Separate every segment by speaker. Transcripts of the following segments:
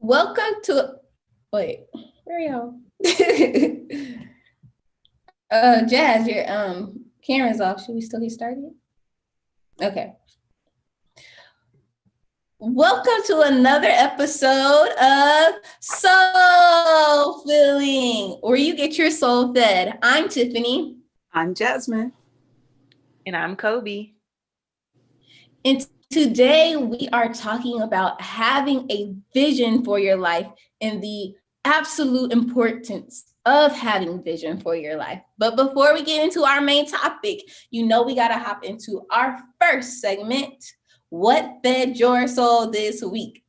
Speaker 1: Welcome to wait, where y'all? Jazz, your camera's off. Should we still get started? Okay. Welcome to another episode of Soul Filling, where you get your soul fed. I'm Tiffany.
Speaker 2: I'm Jasmine.
Speaker 3: And I'm Kobe.
Speaker 1: And today we are talking about having a vision for your life and the absolute importance of having vision for your life. But before we get into our main topic, we got to hop into our first segment. What fed your soul this week?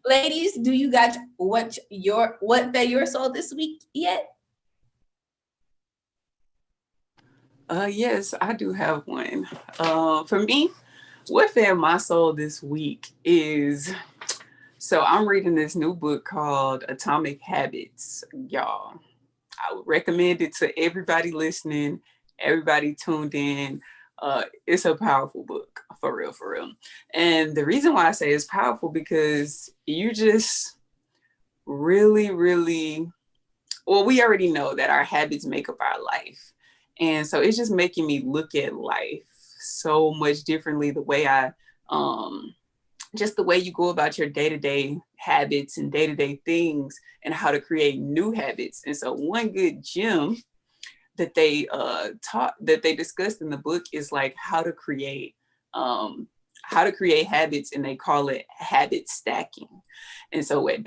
Speaker 1: Ladies, do you got what fed your soul this week yet?
Speaker 2: Yes, I do have one. For me, what fed my soul this week is, so I'm reading this new book called Atomic Habits, y'all. I would recommend it to everybody listening, everybody tuned in. It's a powerful book, for real, for real. And the reason why I say it's powerful because you just really, really, well, we already know that our habits make up our life. And so it's just making me look at life so much differently, the way just the way you go about your day-to-day habits and day-to-day things and how to create new habits. And so one good gem that they discussed in the book is like how to create habits, and they call it habit stacking. And so what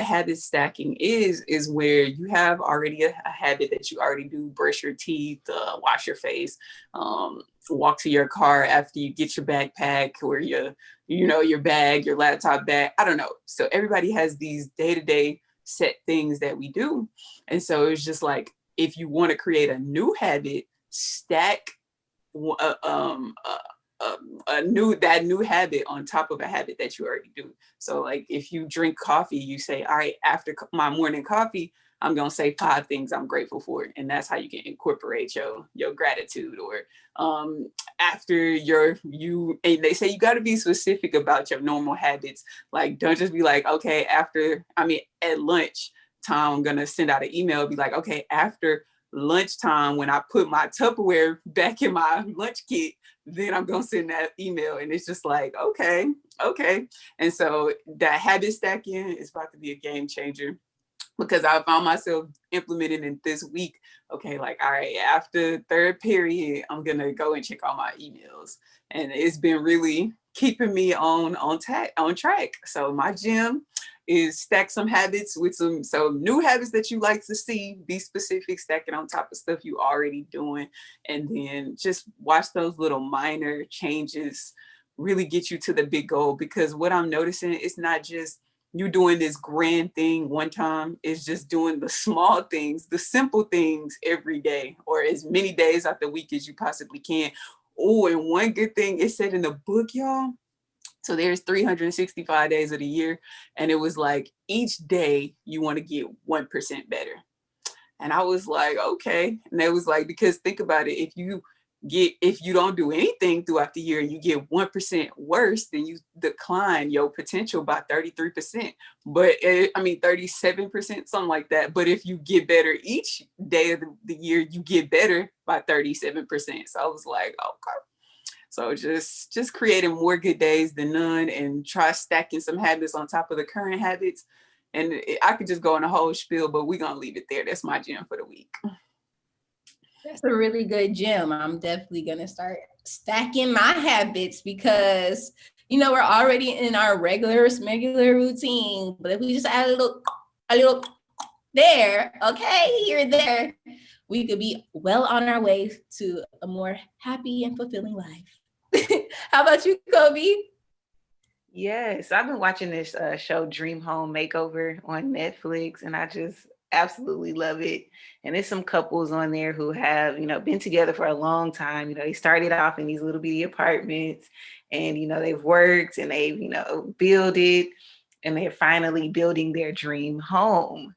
Speaker 2: habit stacking is where you have already a habit that you already do: brush your teeth, wash your face, walk to your car after you get your backpack or your bag, your laptop bag. I don't know. So everybody has these day-to-day set things that we do. And so it's just like, if you want to create a new habit, stack that new habit on top of a habit that you already do. So like if you drink coffee, you say, all right, after my morning coffee, I'm going to say 5 things I'm grateful for. And that's how you can incorporate your gratitude. Or after and they say you got to be specific about your normal habits. Like, don't just be like, okay, at lunch time, I'm going to send out an email, be like, okay, after lunchtime, when I put my Tupperware back in my lunch kit, then I'm going to send that email. And it's just like, okay. And so that habit stacking is about to be a game changer, because I found myself implementing it this week. Okay, like, all right, after third period, I'm going to go and check all my emails. And it's been really keeping me on track. So my gym is stack some habits with some new habits that you like to see. Be specific, stack it on top of stuff you already doing, and then just watch those little minor changes really get you to the big goal. Because what I'm noticing, it's not just you doing this grand thing one time. It's just doing the small things, the simple things every day, or as many days out the week as you possibly can. Oh, and one good thing it said in the book, y'all. So there's 365 days of the year. And it was like, each day you want to get 1% better. And I was like, okay. And it was like, because think about it, if you don't do anything throughout the year and you get 1% worse, then you decline your potential by 33%. But 37%, something like that. But if you get better each day of the year, you get better by 37%. So I was like, okay. So just creating more good days than none, and try stacking some habits on top of the current habits. And I could just go on a whole spiel, but we're going to leave it there. That's my gem for the week.
Speaker 1: That's a really good gem. I'm definitely going to start stacking my habits because, we're already in our regular routine. But if we just add a little there, okay, here and there, we could be well on our way to a more happy and fulfilling life. How about you, Kobe?
Speaker 3: Yes, I've been watching this show Dream Home Makeover on Netflix, and I just absolutely love it. And there's some couples on there who have, been together for a long time. They started off in these little bitty apartments, and, they've worked and they've, built it, and they're finally building their dream home.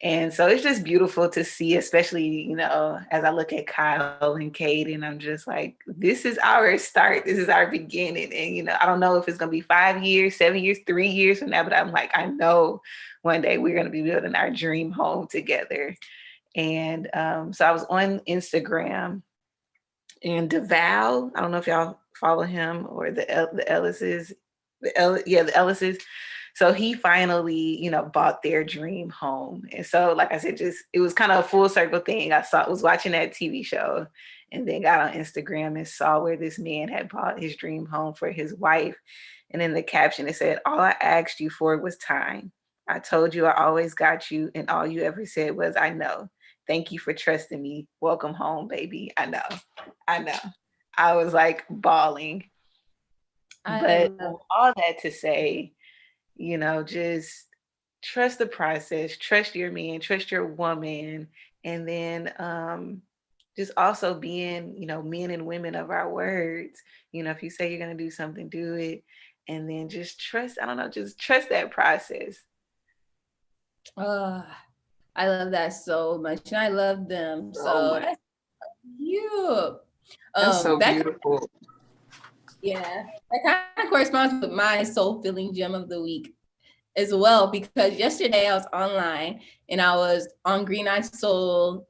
Speaker 3: And so it's just beautiful to see, especially, as I look at Kyle and Kate, and I'm just like, this is our start. This is our beginning. And, I don't know if it's going to be 5 years, 7 years, 3 years from now, but I'm like, I know one day we're going to be building our dream home together. And so I was on Instagram, and DeVal, I don't know if y'all follow him, or the Ellises, the Ellises. So he finally, bought their dream home. And so, like I said, it was kind of a full circle thing. Was watching that TV show, and then got on Instagram and saw where this man had bought his dream home for his wife. And in the caption, it said, "All I asked you for was time. I told you I always got you, and all you ever said was, I know. Thank you for trusting me. Welcome home, baby. I know. I know." I was like bawling. But all that to say, just trust the process, trust your man, trust your woman, and then just also being, men and women of our words. If you say you're going to do something, do it. And then just trust, just trust that process.
Speaker 1: I love that so much. And I love them. So that's cute.
Speaker 2: That's so beautiful.
Speaker 1: Yeah, that kind of corresponds with my soul filling gem of the week as well, because yesterday I was online and I was on Green Eyed Soul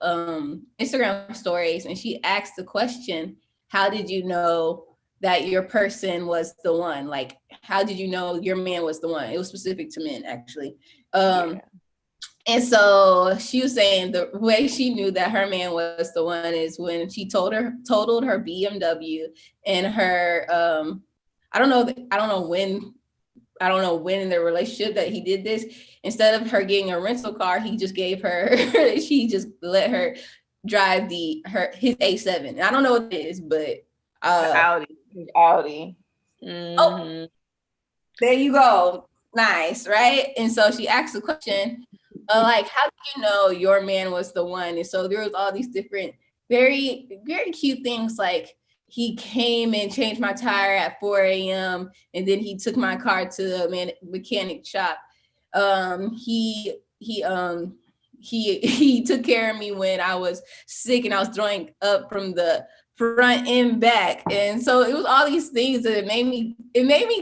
Speaker 1: Instagram stories, and she asked the question, how did you know that your person was the one? Like, how did you know your man was the one? It was specific to men, actually. And so she was saying the way she knew that her man was the one is when she totaled her BMW and her, I don't know when in their relationship that he did this. Instead of her getting a rental car, he just gave her, she just let her drive his A7. And I don't know what it is, but
Speaker 3: Audi.
Speaker 1: Mm-hmm. Oh, there you go. Nice, right? And so she asked the question, like, how did you know your man was the one? And so there was all these different, very, very cute things, like he came and changed my tire at 4 a.m. and then he took my car to the mechanic shop. He took care of me when I was sick and I was throwing up from the front and back. And so it was all these things that it made me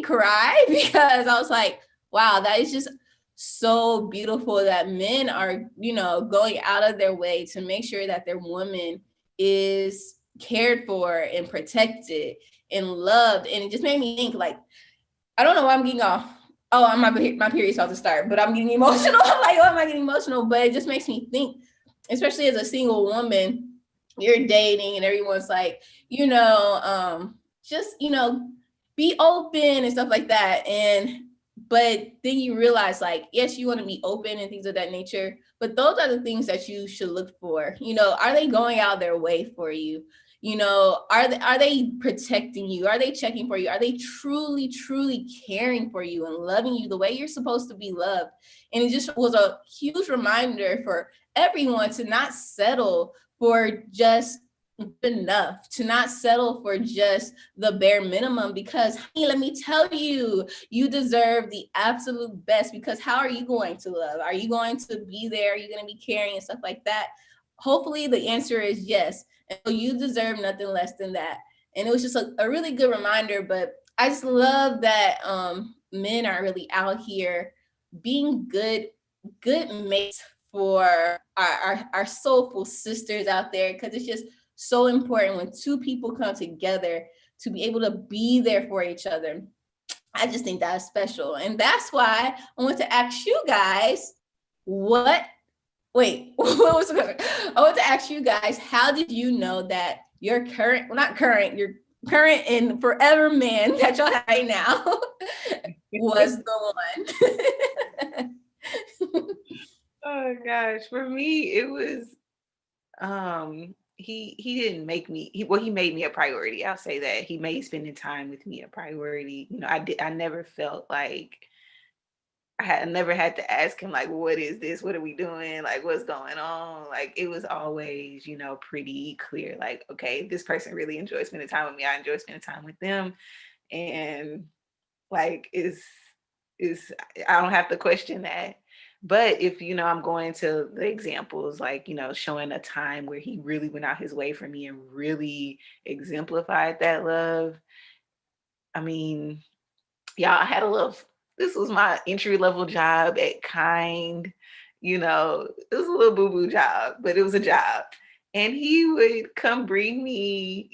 Speaker 1: cry, because I was like, wow, that is just so beautiful that men are, going out of their way to make sure that their woman is cared for and protected and loved. And it just made me think, like, I don't know why I'm getting off. Oh, my period's about to start, but I'm getting emotional. Like, why am I getting emotional? But it just makes me think, especially as a single woman, you're dating and everyone's like, just, be open and stuff like that. But then you realize, like, yes, you want to be open and things of that nature, but those are the things that you should look for. Are they going out their way for you? Are they protecting you? Are they checking for you? Are they truly, truly caring for you and loving you the way you're supposed to be loved? And it just was a huge reminder for everyone to not settle for just enough, to not settle for just the bare minimum, because, hey, let me tell you, you deserve the absolute best. Because how are you going to love? Are you going to be there? Are you going to be caring and stuff like that? Hopefully the answer is yes. And so you deserve nothing less than that. And it was just a really good reminder. But I just love that men are really out here being good mates for our soulful sisters out there, because it's just so important when two people come together to be able to be there for each other. I just think that's special. And that's why I want to ask you guys, what was the question? I want to ask you guys, how did you know that your current and forever man that y'all have right now was the one?
Speaker 3: Oh gosh, for me it was he didn't make me he made me a priority. I'll say that. He made spending time with me a priority. I never felt like I never had to ask him, like, what is this? What are we doing? Like, what's going on? Like, it was always, pretty clear, like, okay, this person really enjoys spending time with me. I enjoy spending time with them. And like, I don't have to question that. But if, I'm going to the examples, like, showing a time where he really went out his way for me and really exemplified that love. I mean, y'all, I had this was my entry level job at Kind. It was a little boo boo job, but it was a job. And he would come bring me,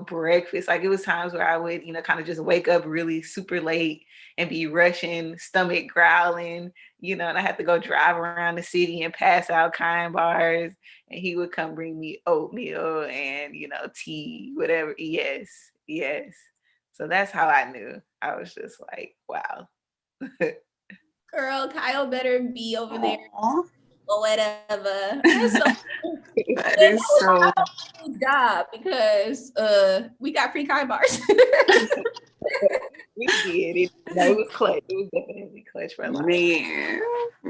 Speaker 3: breakfast. Like, it was times where I would, kind of just wake up really super late and be rushing, stomach growling, and I had to go drive around the city and pass out Kind bars. And he would come bring me oatmeal and, tea, whatever. Yes, yes. So that's how I knew. I was just like, wow.
Speaker 1: Girl, Kyle better be over there
Speaker 2: Aw,
Speaker 1: or whatever. That's so
Speaker 2: that is so.
Speaker 1: good job because we got free Kai bars.
Speaker 3: We did. It was clutch. It was definitely clutch for a lot.
Speaker 2: Man,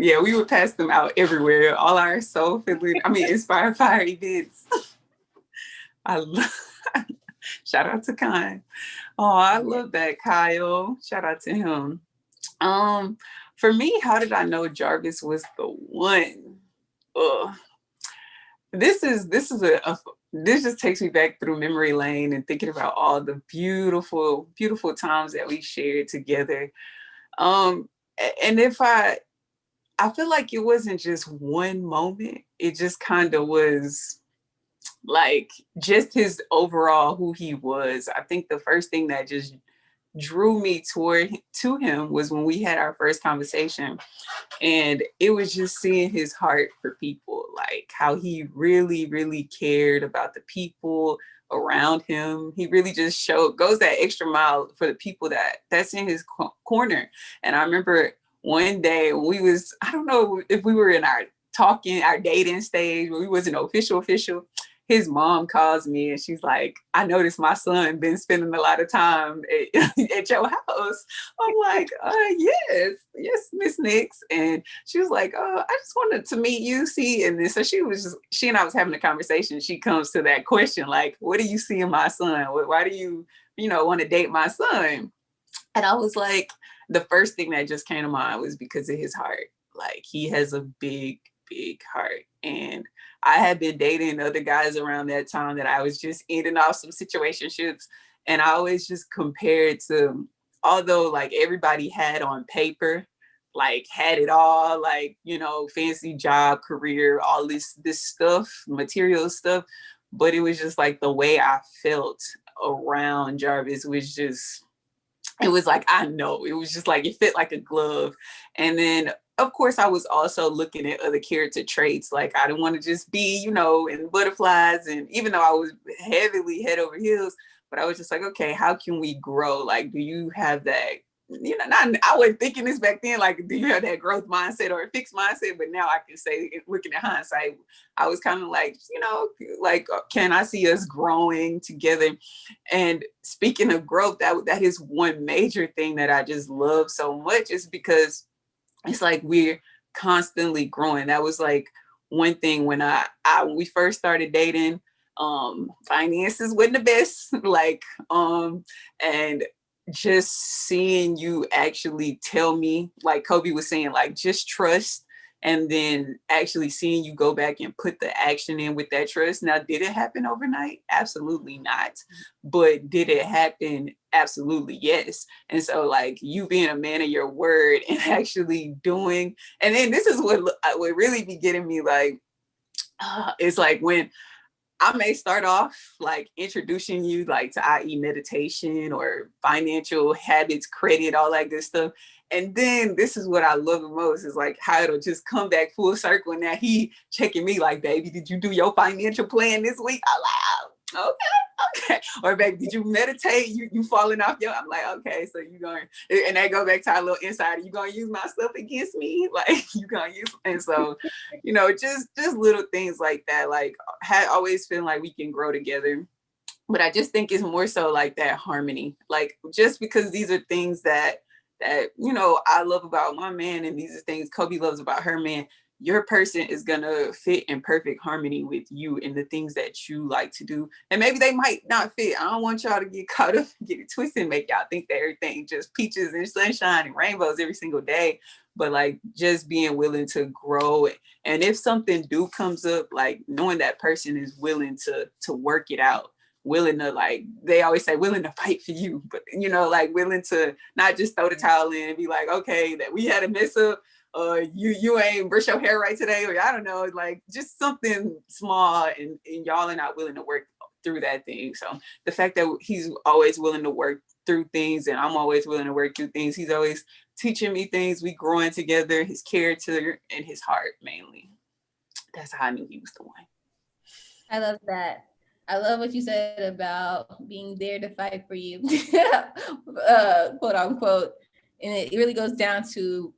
Speaker 2: yeah, we would pass them out everywhere. All our inspired fire events. I love. Shout out to Kyle. Oh, I love that, Kyle. Shout out to him. For me, how did I know Jarvis was the one? Ugh. This just takes me back through memory lane and thinking about all the beautiful, beautiful times that we shared together. And if I feel like it wasn't just one moment, it just kind of was like just his overall who he was. I think the first thing that just drew me to him was when we had our first conversation, and it was just seeing his heart for people, like how he really, really cared about the people around him. He really just goes that extra mile for the people that's in his corner. And I remember one day when I don't know if we were in our dating stage where we wasn't official, his mom calls me and she's like, I noticed my son been spending a lot of time at your house. I'm like, yes, Miss Nix. And she was like, I just wanted to meet you, see. And then so she and I was having a conversation. She comes to that question, like, what do you see in my son? Why do you, want to date my son? And I was like, the first thing that just came to mind was because of his heart. Like, he has a big, big heart. And I had been dating other guys around that time that I was just ending off some situationships. And I always just compared to, although like everybody had on paper, like had it all, like, fancy job, career, all this stuff, material stuff. But it was just like the way I felt around Jarvis was just, it was like, I know, it was just like, it fit like a glove. And then of course I was also looking at other character traits. Like I didn't want to just be, in butterflies. And even though I was heavily head over heels, but I was just like, okay, how can we grow? Like, do you have that, I wasn't thinking this back then, like, do you have that growth mindset or a fixed mindset? But now I can say, looking at hindsight, I was kind of like, like, can I see us growing together? And speaking of growth, that is one major thing that I just love so much, is because it's like we're constantly growing. That was like one thing when when we first started dating, finances wasn't the best, like, and just seeing you actually tell me, like Kobe was saying, like just trust, and then actually seeing you go back and put the action in with that trust. Now, did it happen overnight? Absolutely not. But did it happen? Absolutely yes. And so like you being a man of your word and actually doing, and then this is what really be getting me, like, it's like when I may start off like introducing you like to i.e. meditation or financial habits, credit, all that good stuff. And then this is what I love the most, is like how it'll just come back full circle. And now he checking me like, baby, did you do your financial plan this week? I'm like, okay. Or baby, did you meditate? You falling off your, I'm like, okay, so you going, and that go back to our little insider, you gonna use my stuff against me? Like you gonna use, and so, just little things like that, like had always feeling like we can grow together. But I just think it's more so like that harmony, like just because these are things that I love about my man, and these are things Kobe loves about her man. your person is gonna fit in perfect harmony with you and the things that you like to do. And maybe they might not fit. I don't want y'all to get caught up and get it twisted and make y'all think that everything just peaches and sunshine and rainbows every single day. But like just being willing to grow. And if something do comes up, like knowing that person is willing to work it out, willing to, like they always say, willing to fight for you, but you know, like willing to not just throw the towel in and be like, okay, that we had a mess up, you ain't brush your hair right today, or I don't know, like just something small, and y'all are not willing to work through that thing. So the fact that he's always willing to work through things and I'm always willing to work through things, he's always teaching me things, we growing together, his character and his heart mainly. That's how I knew he was the one.
Speaker 1: I love that. I love what you said about being there to fight for you, quote unquote. And it really goes down to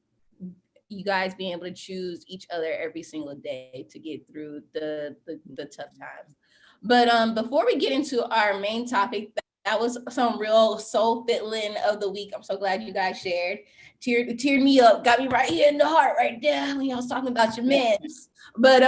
Speaker 1: you guys being able to choose each other every single day to get through the tough times. But before we get into our main topic, that was some real soul fiddling of the week. I'm so glad you guys shared. Teared me up, got me right here in the heart right there when y'all was talking about your mans. But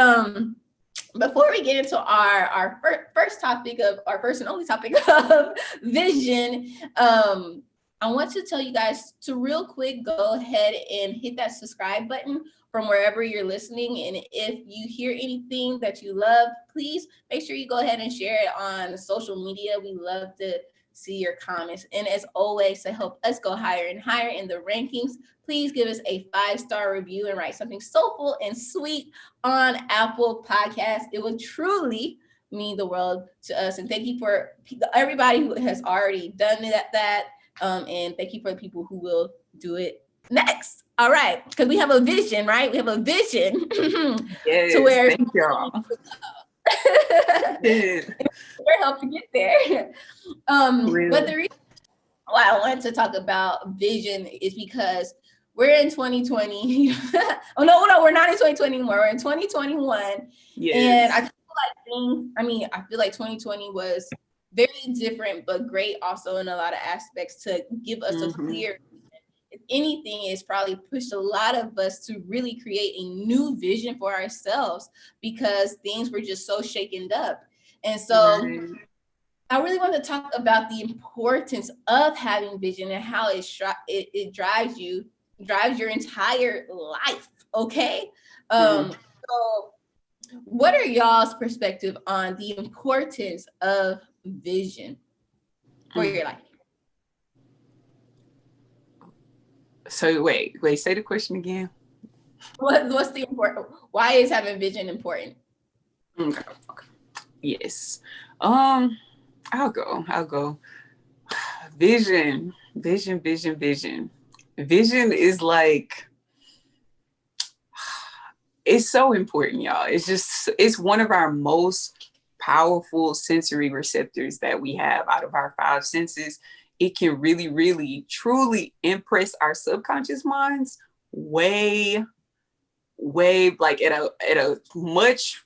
Speaker 1: before we get into our first topic of our first and only topic of vision, I want to tell you guys to real quick go ahead and hit that subscribe button from wherever you're listening. And if you hear anything that you love, please make sure you go ahead and share it on social media. We love to see your comments. And as always, to help us go higher and higher in the rankings, please give us a 5-star review and write something soulful and sweet on Apple Podcasts. It will truly mean the world to us. And thank you for everybody who has already done that. And thank you for the people who will do it next. All right, because we have a vision, right? We have a vision
Speaker 2: Yes,
Speaker 1: to where
Speaker 2: thank y'all.
Speaker 1: we're help to get there.
Speaker 2: Really?
Speaker 1: But the reason why I wanted to talk about vision is because we're in 2020. Oh no, we're not in 2020 anymore. We're in 2021. Yes. And I feel like 2020 was very different, but great also in a lot of aspects to give us a clear, if anything, it's probably pushed a lot of us to really create a new vision for ourselves because things were just so shaken up. And so I really want to talk about the importance of having vision and how it drives your entire life. Okay. So what are y'all's perspective on the importance of vision for your life?
Speaker 2: So wait, say the question again.
Speaker 1: What's the important? Why is having vision important?
Speaker 2: Okay. Yes. I'll go. Vision. Vision is like, it's so important, y'all. It's one of our most powerful sensory receptors that we have out of our 5 senses. It can really, really, truly impress our subconscious minds way like at a much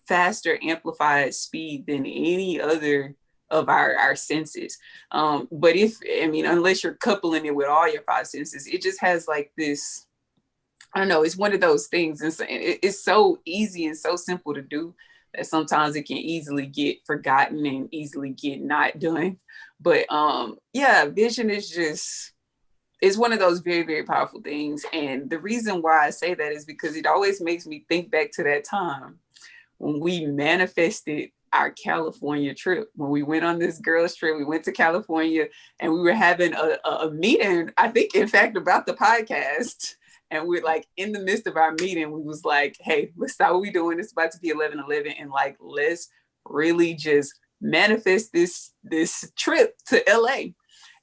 Speaker 2: faster amplified speed than any other of our senses. But unless you're coupling it with all your 5 senses, it just has like this, I don't know, it's one of those things. And it's so easy and so simple to do that sometimes it can easily get forgotten and easily get not done. But vision is one of those very, very powerful things. And the reason why I say that is because it always makes me think back to that time when we manifested our California trip. When we went on this girls trip, we went to California and we were having a meeting, I think, in fact, about the podcast. And we're like in the midst of our meeting, we was like, hey, let's stop what we're doing. It's about to be 11:11. And like, let's really just manifest this trip to LA.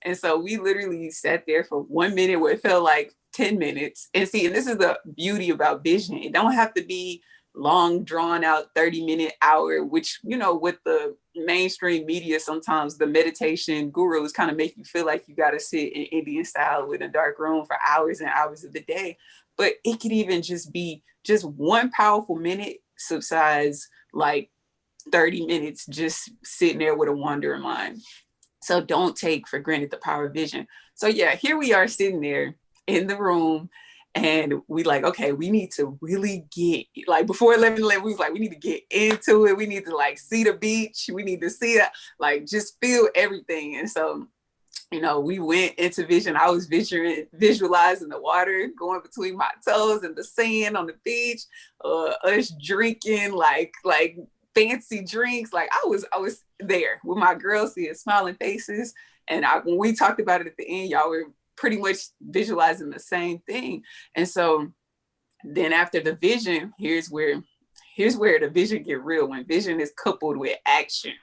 Speaker 2: And so we literally sat there for 1 minute where it felt like 10 minutes. And this is the beauty about vision. It don't have to be long, drawn out 30-minute hour, which, with the mainstream media, sometimes the meditation gurus kind of make you feel like you got to sit in Indian style with a dark room for hours and hours of the day. But it could even just be just one powerful minute subsides like 30 minutes just sitting there with a wandering mind. So don't take for granted the power of vision. So yeah, here we are sitting there in the room And we like, okay, we need to really get, like before 11/11, we was like, we need to get into it. We need to like see the beach. We need to see it, like just feel everything. And so, you know, we went into vision. I was visualizing the water going between my toes and the sand on the beach, us drinking like fancy drinks. Like I was there with my girls, seeing smiling faces. And when we talked about it at the end, y'all were pretty much visualizing the same thing. And so then after the vision, here's where the vision get real, when vision is coupled with action.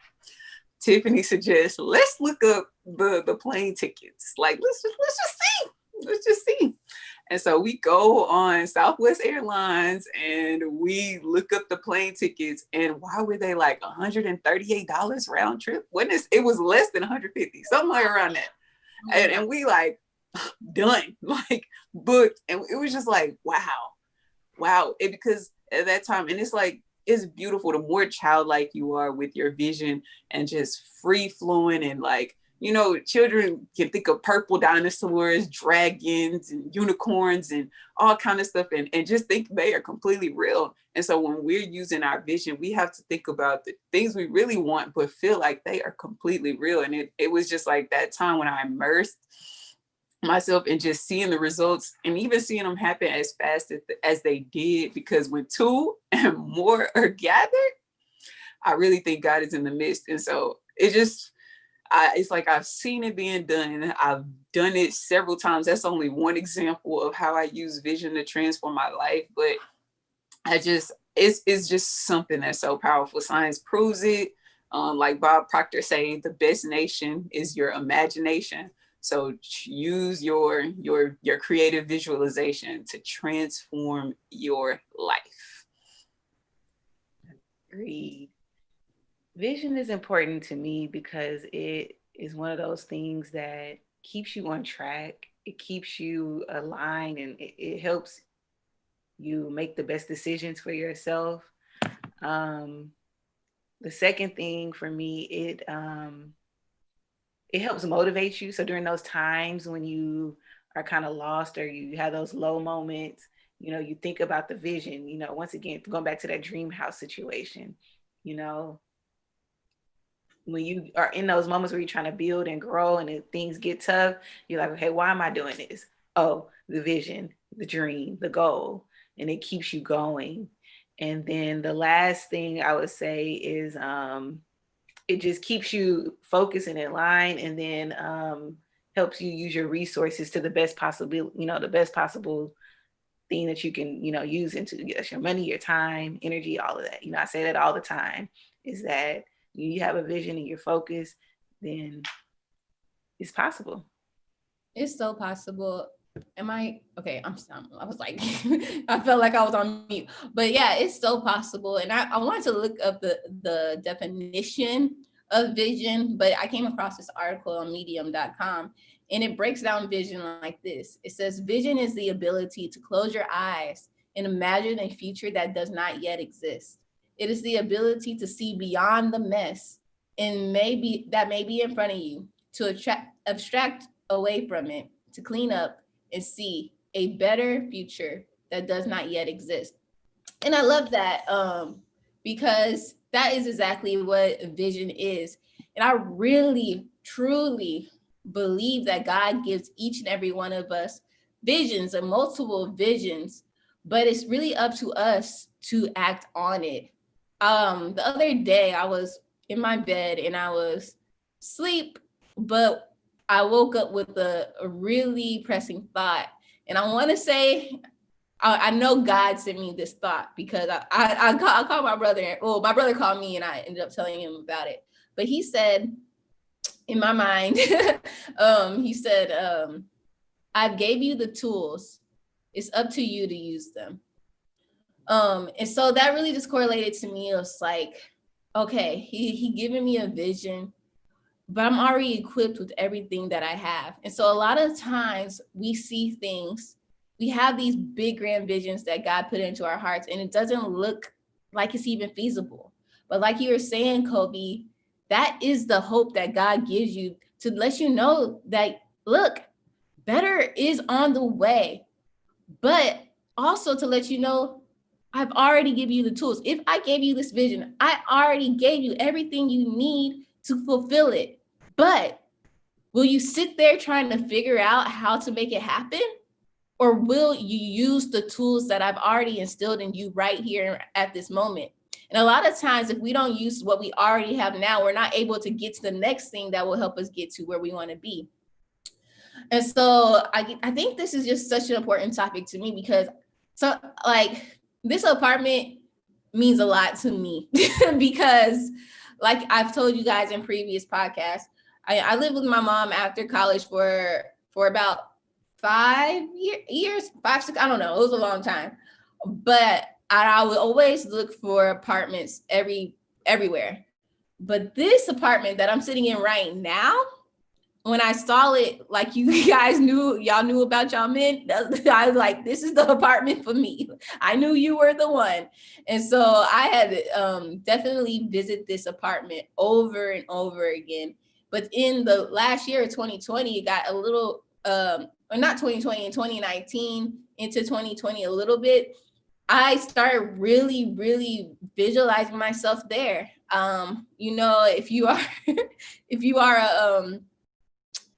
Speaker 2: Tiffany suggests, let's look up the plane tickets. Like, let's just see. And so we go on Southwest Airlines and we look up the plane tickets. And why were they like $138 round trip? It was less than 150, somewhere around that. And we like, done, like booked. And it was just like, wow. Because at that time, and it's like, it's beautiful. The more childlike you are with your vision and just free flowing, and like, you know, children can think of purple dinosaurs, dragons and unicorns and all kind of stuff, and just think they are completely real. And so when we're using our vision, we have to think about the things we really want, but feel like they are completely real. And it was just like that time when I immersed myself and just seeing the results, and even seeing them happen as fast as they did, because when two and more are gathered, I really think God is in the midst. And so it's like I've seen it being done. I've done it several times. That's only one example of how I use vision to transform my life. But it's just something that's so powerful. Science proves it. Like Bob Proctor say, the best nation is your imagination. So use your creative visualization to transform your life.
Speaker 3: Agreed. Vision is important to me because it is one of those things that keeps you on track. It keeps you aligned, and it helps you make the best decisions for yourself. The second thing for me, it helps motivate you. So during those times when you are kind of lost or you have those low moments, you know, you think about the vision, you know, once again, going back to that dream house situation, you know, when you are in those moments where you're trying to build and grow and things get tough, you're like, okay, why am I doing this? Oh, the vision, the dream, the goal, and it keeps you going. And then the last thing I would say is, it just keeps you focused and in line, and then helps you use your resources to the best possible, the best possible thing that you can, use into your money, your time, energy, all of that. I say that all the time, is that you have a vision and you're focused, then it's possible.
Speaker 1: It's so possible. Am I okay? I was like, I felt like I was on mute, but yeah, it's so possible. And I wanted to look up the definition of vision, but I came across this article on medium.com, and it breaks down vision like this. It says, vision is the ability to close your eyes and imagine a future that does not yet exist. It is the ability to see beyond the mess and that may be in front of you, to abstract away from it, to clean up and see a better future that does not yet exist. And I love that because that is exactly what vision is. And I really, truly believe that God gives each and every one of us visions and multiple visions, but it's really up to us to act on it. The other day I was in my bed and I was asleep, but I woke up with a really pressing thought. And I want to say, I know God sent me this thought, because I called my brother. Well, my brother called me and I ended up telling him about it. But he said, in my mind, he said, I gave you the tools. It's up to you to use them. And so that really just correlated to me. It was like, okay, he given me a vision, but I'm already equipped with everything that I have. And so a lot of times we see things, we have these big grand visions that God put into our hearts, and it doesn't look like it's even feasible. But like you were saying, Kobe, that is the hope that God gives you, to let you know that, look, better is on the way. but also to let you know, I've already given you the tools. If I gave you this vision, I already gave you everything you need to fulfill it. But will you sit there trying to figure out how to make it happen? Or will you use the tools that I've already instilled in you right here at this moment? And a lot of times, if we don't use what we already have now, we're not able to get to the next thing that will help us get to where we want to be. And so I think this is just such an important topic to me because so like this apartment means a lot to me because like I've told you guys in previous podcasts, I lived with my mom after college for about 5 years, 5, 6, I don't know. It was a long time. But I would always look for apartments everywhere. But this apartment that I'm sitting in right now, when I saw it, like you guys y'all knew about y'all men, I was like, this is the apartment for me. I knew you were the one. And so I had definitely visit this apartment over and over again. But in the last year of 2020, it got a little, or not 2020, in 2019 into 2020 a little bit, I started really, really visualizing myself there. If you are, if you are a,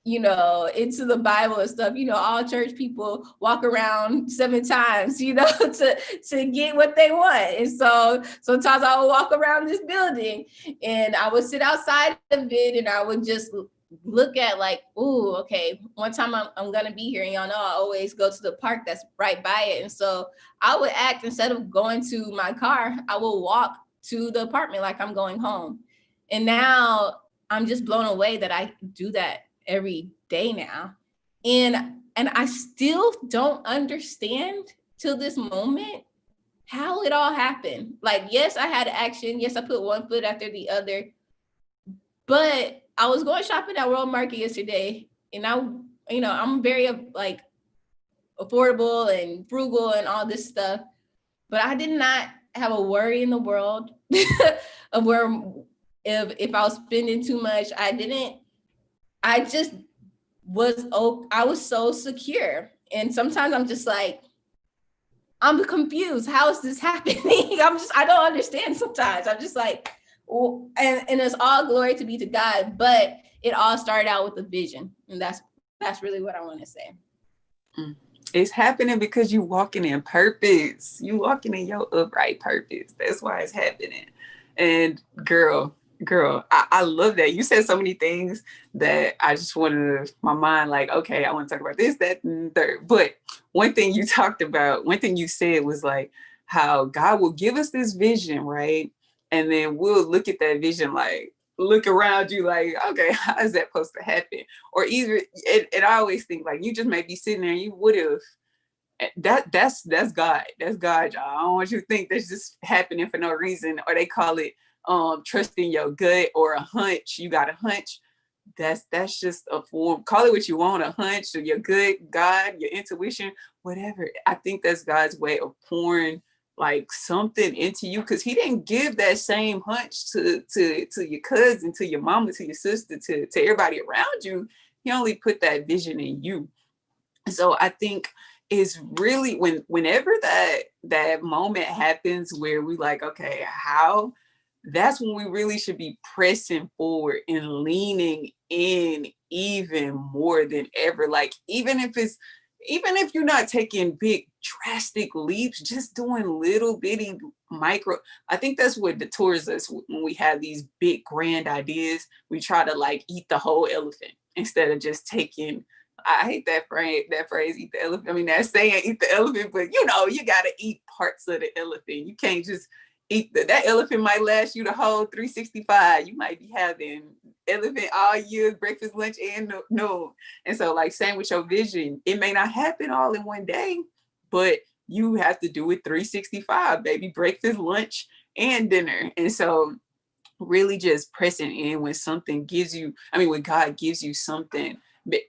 Speaker 1: into the Bible and stuff, all church people walk around 7 times, to get what they want. And so sometimes I would walk around this building and I would sit outside of it and I would just look at like, ooh, okay, one time I'm going to be here. And y'all know I always go to the park that's right by it. And so I would act, instead of going to my car, I will walk to the apartment like I'm going home. And now I'm just blown away that I do that every day now. And I still don't understand till this moment how it all happened. Like, yes, I had action. Yes, I put one foot after the other. But I was going shopping at World Market yesterday, and I'm very like affordable and frugal and all this stuff. But I did not have a worry in the world of where if I was spending too much. I just I was so secure. And sometimes I'm just like, I'm confused. How is this happening? I don't understand sometimes. I'm just like, well, and it's all glory to be to God, but it all started out with a vision. And that's really what I want to say.
Speaker 2: It's happening because you walking in purpose. You walking in your upright purpose. That's why it's happening. And girl, I love that. You said so many things that I just wanted to, my mind like, okay, I want to talk about this, that, and third. But one thing you said was like how God will give us this vision, right? And then we'll look at that vision, like look around you like, okay, how is that supposed to happen? Or either, and I always think like, you just may be sitting there and you would have, that's God. That's God, y'all. I don't want you to think that's just happening for no reason, or they call it trusting your gut or a hunch. You got a hunch. That's just a form. Call it what you want, a hunch or your gut, God, your intuition, whatever. I think that's God's way of pouring like something into you, because he didn't give that same hunch to your cousin, to your mama, to your sister, to everybody around you. He only put that vision in you. So I think is really whenever that moment happens where we like, okay, how, that's when we really should be pressing forward and leaning in even more than ever. Like, even if you're not taking big drastic leaps, just doing little bitty micro, I think that's what detours us when we have these big grand ideas. We try to like eat the whole elephant instead of just taking, I hate that phrase, eat the elephant. I mean, that saying, eat the elephant, but you got to eat parts of the elephant. You can't just eat that elephant might last you the whole 365. You might be having elephant all year, breakfast, lunch, and noon. And so like same with your vision, it may not happen all in one day, but you have to do it 365, baby, breakfast, lunch, and dinner. And so really just pressing in when when God gives you something.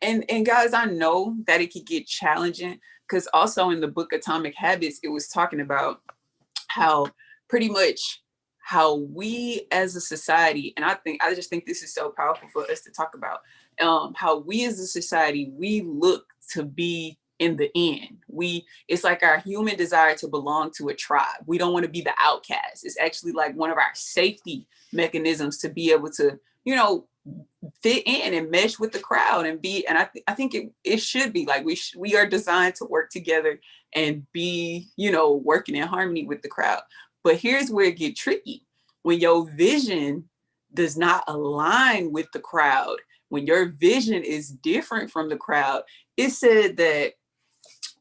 Speaker 2: And guys, I know that it could get challenging, because also in the book Atomic Habits, it was talking about how pretty much how we as a society, and I just think this is so powerful for us to talk about, how we as a society, we look to be in the end. It's like our human desire to belong to a tribe. We don't want to be the outcast. It's actually like one of our safety mechanisms to be able to, you know, fit in and mesh with the crowd and be, and I think it should be like we are designed to work together and be, you know, working in harmony with the crowd. But here's where it get tricky. When your vision does not align with the crowd, when your vision is different from the crowd, it said that,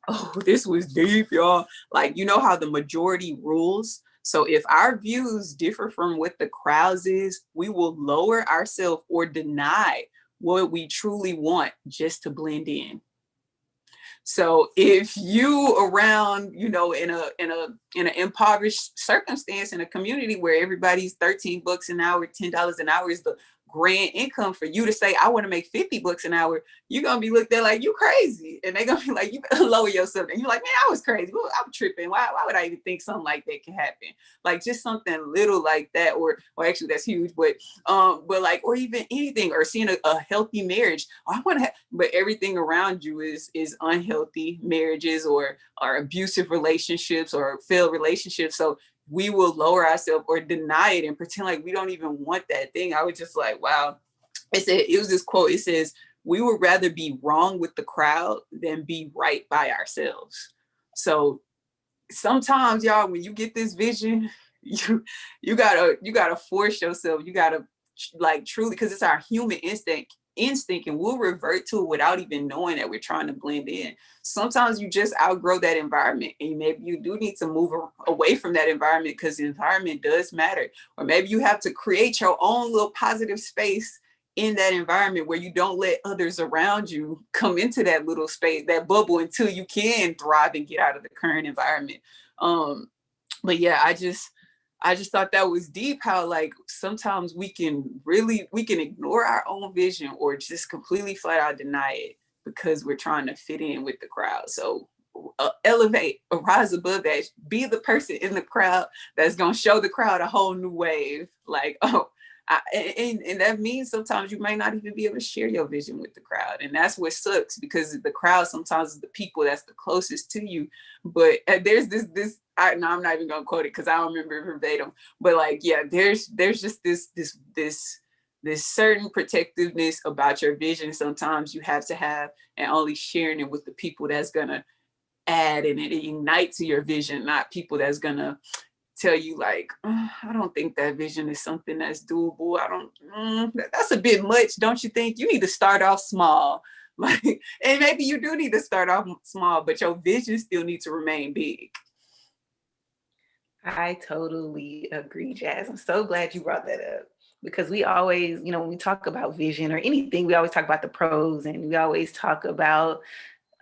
Speaker 2: oh, this was deep, y'all. Like, you know how the majority rules? So if our views differ from what the crowd's is, we will lower ourselves or deny what we truly want just to blend in. So if you around, you know, in an impoverished circumstance in a community where everybody's $13 an hour, $10 an hour is the grand income, for you to say, I want to make $50 an hour, you're going to be looked at like you crazy. And they're going to be like, you better lower yourself. And you're like, man, I was crazy. Well, I'm tripping. Why would I even think something like that can happen? Like just something little like that, or actually that's huge, but like, or even anything, or seeing a healthy marriage. I want to but everything around you is unhealthy marriages or abusive relationships or failed relationships. So we will lower ourselves or deny it and pretend like we don't even want that thing. I was just like, wow. It was this quote. It says, we would rather be wrong with the crowd than be right by ourselves. So sometimes, y'all, when you get this vision, you gotta force yourself. You gotta like truly, because it's our human instinct, and we'll revert to it without even knowing that we're trying to blend in. Sometimes you just outgrow that environment, and maybe you do need to move away from that environment because the environment does matter. Or maybe you have to create your own little positive space in that environment where you don't let others around you come into that little space, that bubble, until you can thrive and get out of the current environment. But yeah, I just thought that was deep, how like sometimes we can ignore our own vision or just completely flat out deny it because we're trying to fit in with the crowd. So elevate, rise above that, be the person in the crowd that's going to show the crowd a whole new wave. Like, oh, and that means sometimes you might not even be able to share your vision with the crowd. And that's what sucks, because the crowd sometimes is the people that's the closest to you. But there's this I'm not even gonna quote it because I don't remember verbatim, but like, yeah, there's just this certain protectiveness about your vision sometimes you have to have, and only sharing it with the people that's gonna add and ignite to your vision, not people that's gonna tell you like, I don't think that vision is something that's doable. That's a bit much, don't you think? You need to start off small. Like, and maybe you do need to start off small, but your vision still needs to remain big.
Speaker 3: I totally agree, Jazz. I'm so glad you brought that up, because we always, you know, when we talk about vision or anything, we always talk about the pros, and we always talk about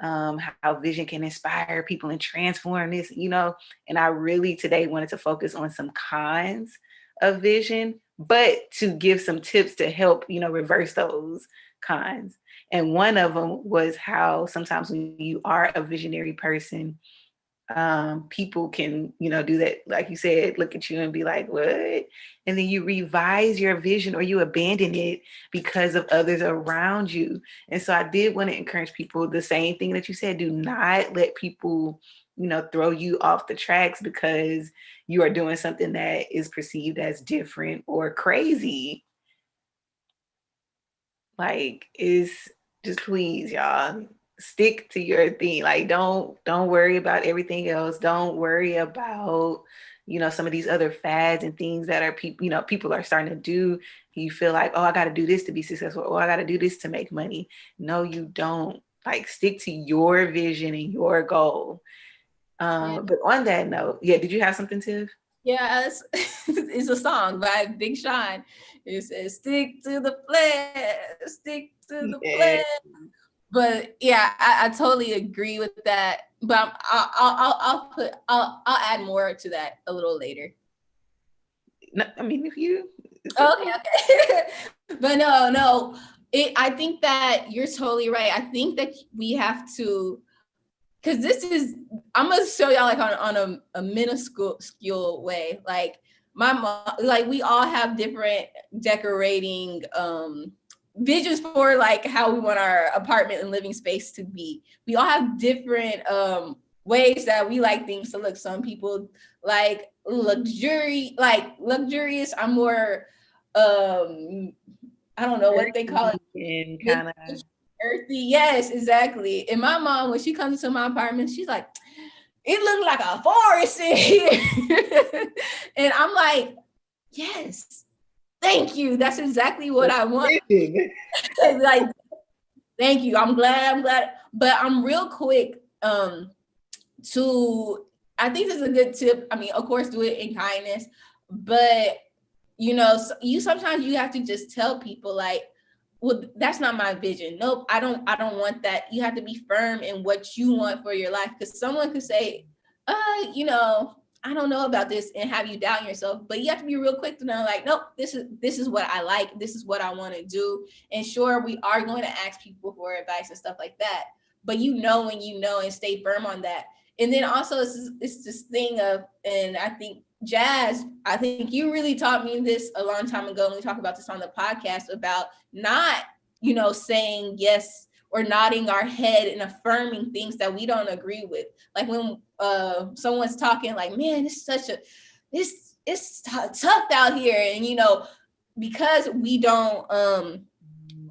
Speaker 3: how vision can inspire people and transform this, you know. And I really today wanted to focus on some cons of vision, but to give some tips to help, you know, reverse those cons. And one of them was how sometimes when you are a visionary person, people can, you know, do that, like you said, look at you and be like, what? And then you revise your vision or you abandon it because of others around you. And so I did want to encourage people, the same thing that you said, do not let people, you know, throw you off the tracks because you are doing something that is perceived as different or crazy. Like, is just please, y'all, stick to your thing. Like, don't worry about everything else. Don't worry about, you know, some of these other fads and things that are people, you know, people are starting to do. You feel like, oh, I got to do this to be successful. Oh, I got to do this to make money. No, you don't. Like, stick to your vision and your goal. But on that note, yeah, did you have something, Tiff?
Speaker 1: Yeah, it's a song by Big Sean. It says, "Stick to the plan, stick to the plan." But yeah, I totally agree with that. But I'll add more to that a little later.
Speaker 3: No, I mean, if you
Speaker 1: okay. But no. I think that you're totally right. I think that we have to, because this is, I'm gonna show y'all like on a minuscule way. Like my mom, like we all have different decorating visions for like how we want our apartment and living space to be. We all have different ways that we like things to look. Some people like luxurious. I'm more I don't know what they call it.
Speaker 3: Kind of
Speaker 1: Earthy. Yes, exactly. And my mom, when she comes into my apartment, she's like, it looked like a forest in here. And I'm like, yes, thank you. That's exactly what I want. Like, thank you. I'm glad. But I'm real quick to, I think this is a good tip. I mean, of course, do it in kindness, but you know, sometimes you have to just tell people like, well, that's not my vision. Nope, I don't want that. You have to be firm in what you want for your life, because someone could say, you know, I don't know about this, and have you doubt yourself. But you have to be real quick to know, like, nope, this is what I like. This is what I want to do. And sure, we are going to ask people for advice and stuff like that. But you know when you know, and stay firm on that. And then also it's this thing of, and I think Jazz, I think you really taught me this a long time ago when we talked about this on the podcast, about not, you know, saying yes or nodding our head and affirming things that we don't agree with. Like when someone's talking like, man, it's tough out here. And, you know, because we don't,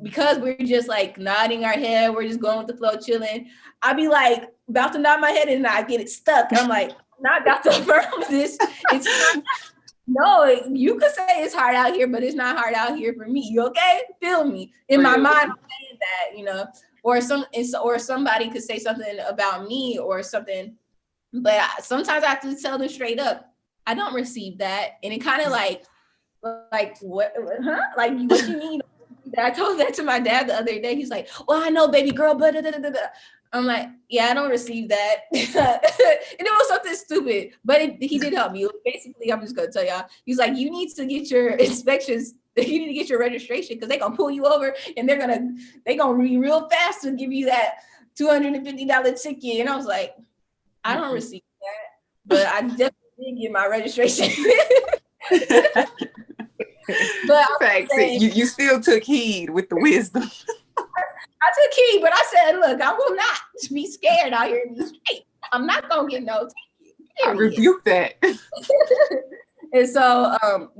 Speaker 1: because we're just like nodding our head, we're just going with the flow, chilling. I'd be like about to nod my head and I get it stuck. I'm like, not about to affirm this. No, you could say it's hard out here, but it's not hard out here for me. You okay? Feel me. In my mind, I'm saying that, you know, or somebody could say something about me or something, but sometimes I have to tell them straight up, I don't receive that. And it kind of like what, huh? Like, what you mean? I told that to my dad the other day. He's like, well, I know, baby girl, but I'm like, yeah, I don't receive that. And it was something stupid, but he did help me. Basically, I'm just gonna tell y'all, he's like, you need to get your inspections, you need to get your registration, because they're gonna pull you over and they're gonna be real fast to give you that $250 ticket. And I was like, I don't receive that, but I definitely did get my registration. But
Speaker 2: facts, you still took heed with the wisdom.
Speaker 1: I took heed, but I said, look, I will not be scared out here in the street. I'm not gonna get no ticket.
Speaker 2: I rebuke that.
Speaker 1: And so,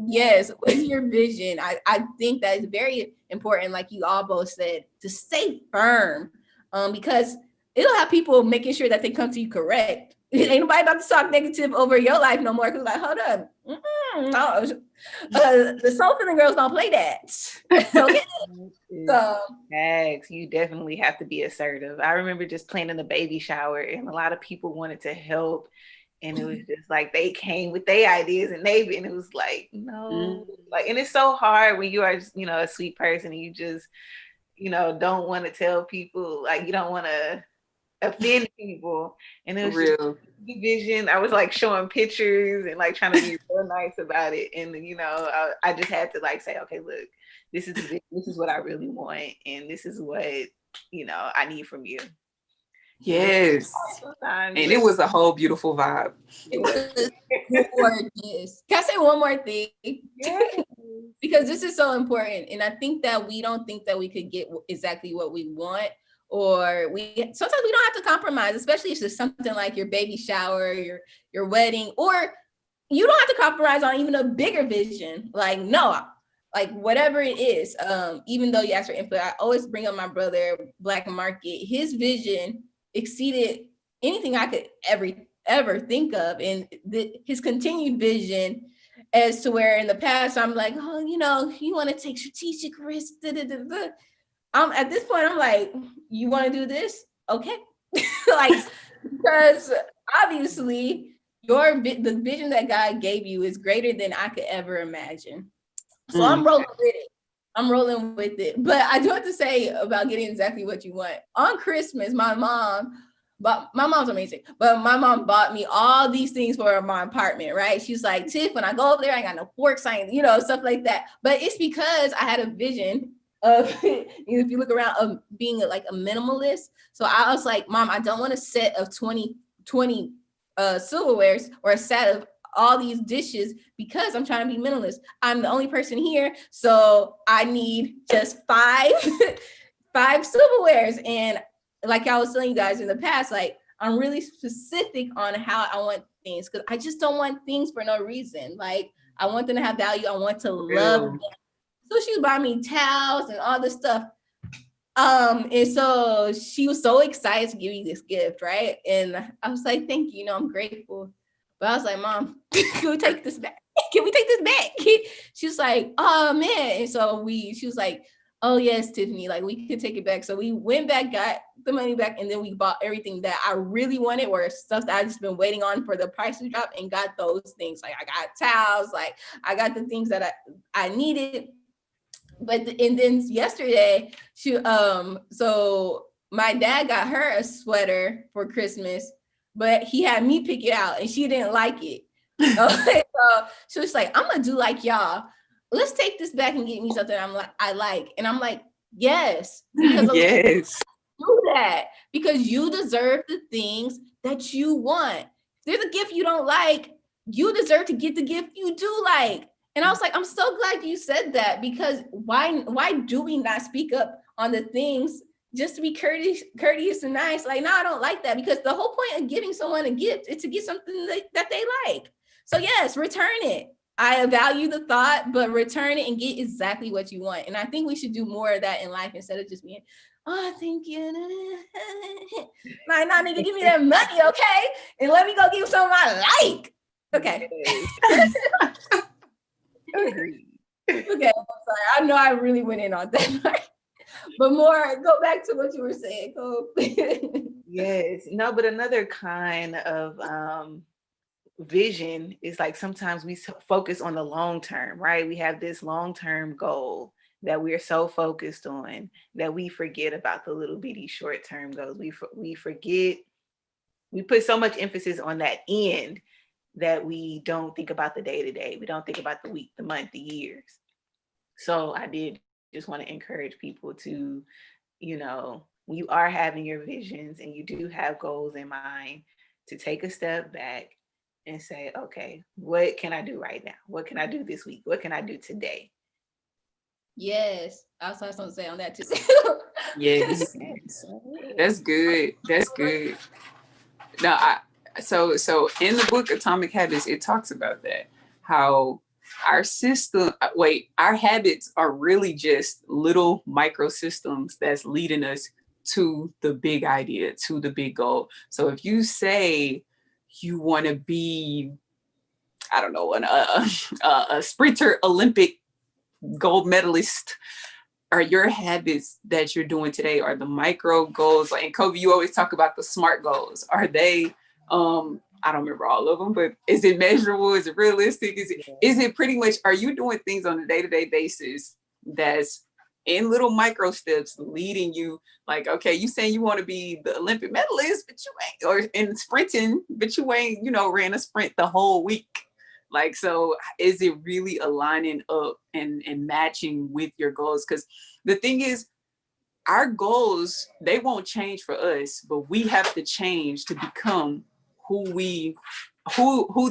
Speaker 1: yes, with your vision, I think that is very important, like you all both said, to stay firm, because it'll have people making sure that they come to you correct. Ain't nobody about to talk negative over your life no more, because like, hold up, no. The soul filling girls don't play that. Okay. So
Speaker 3: Max, you definitely have to be assertive. I remember just planning the baby shower, and a lot of people wanted to help, and it was just like they came with their ideas, and it was like, no, like, and it's so hard when you are, you know, a sweet person and you just, you know, don't want to tell people, like, you don't want to offend people. And it was real division. I was like showing pictures and like trying to be real nice about it. And you know, I just had to like say, okay, look, this is what I really want, and this is what, you know, I need from you.
Speaker 2: Yes. And it was a whole beautiful vibe.
Speaker 1: It was gorgeous. Can I say one more thing? Yes. Because this is so important. And I think that we don't think that we could get exactly what we want, or sometimes we don't have to compromise, especially if it's something like your baby shower, your wedding, or you don't have to compromise on even a bigger vision. Like, no, like whatever it is, even though you ask for input, I always bring up my brother, Black Market. His vision exceeded anything I could ever think of. And his continued vision, as to where in the past, I'm like, oh, you know, you want to take strategic risks. At this point, I'm like, you want to do this? Okay. Like, because obviously the vision that God gave you is greater than I could ever imagine. So I'm rolling with it. But I do have to say about getting exactly what you want. On Christmas, my mom's amazing, but my mom bought me all these things for my apartment, right? She's like, Tiff, when I go over there, I ain't got no forks, you know, stuff like that. But it's because I had a vision of, if you look around, of being like a minimalist. So I was like, Mom, I don't want a set of 20 silverwares or a set of all these dishes because I'm trying to be minimalist. I'm the only person here, so I need just five silverwares. And like I was telling you guys in the past, like I'm really specific on how I want things because I just don't want things for no reason. Like I want them to have value. I want to love them. So she was buying me towels and all this stuff. And so she was so excited to give me this gift, right? And I was like, thank you, I'm grateful. But I was like, Mom, can we take this back? Can we take this back? She was like, oh man. And so she was like, oh yes, Tiffany, like we could take it back. So we went back, got the money back, and then we bought everything that I really wanted, or stuff that I just been waiting on for the price to drop, and got those things. Like I got towels, like I got the things that I needed. And then yesterday, so my dad got her a sweater for Christmas, but he had me pick it out, and she didn't like it. So she was like, I'm gonna do like y'all. Let's take this back and get me something I like. And I'm like, yes, because
Speaker 2: yes,
Speaker 1: do that because you deserve the things that you want. If there's a gift you don't like, you deserve to get the gift you do like. And I was like, I'm so glad you said that, because why do we not speak up on the things just to be courteous and nice? Like, no, I don't like that, because the whole point of giving someone a gift is to get something that they like. So yes, return it. I value the thought, but return it and get exactly what you want. And I think we should do more of that in life instead of just being, oh, thank you. Like, nah, nigga, give me that money, okay? And let me go give something I like. Okay.
Speaker 3: Agreed.
Speaker 1: Okay, I'm sorry. I know I really went in on that. But more, go back to what you were saying.
Speaker 3: Yes. No, but another kind of vision is like sometimes we focus on the long term, right? We have this long-term goal that we're so focused on that we forget about the little bitty short-term goals. We forget, we put so much emphasis on that end that we don't think about the day-to-day. We don't think about the week, the month, the years. So I did just want to encourage people to, when you are having your visions and you do have goals in mind, to take a step back and say, okay, what can I do right now? What can I do this week? What can I do today?
Speaker 1: Yes, I also have something to say on that too.
Speaker 2: yes, that's good. That's good. Now, so in the book Atomic Habits, it talks about that, how our habits are really just little microsystems that's leading us to the big idea, to the big goal. So if you say you want to be, I don't know, a sprinter, Olympic gold medalist, are your habits that you're doing today, are the micro goals? Like, and Kobe, you always talk about the SMART goals. Are they, I don't remember all of them, but is it measurable? Is it realistic? Is it pretty much, are you doing things on a day-to-day basis that's in little micro steps leading you, like, okay, you saying you want to be the Olympic medalist, but you ain't, or in sprinting, but you ain't, ran a sprint the whole week. Like, so is it really aligning up and matching with your goals? Because the thing is, our goals, they won't change for us, but we have to change to become who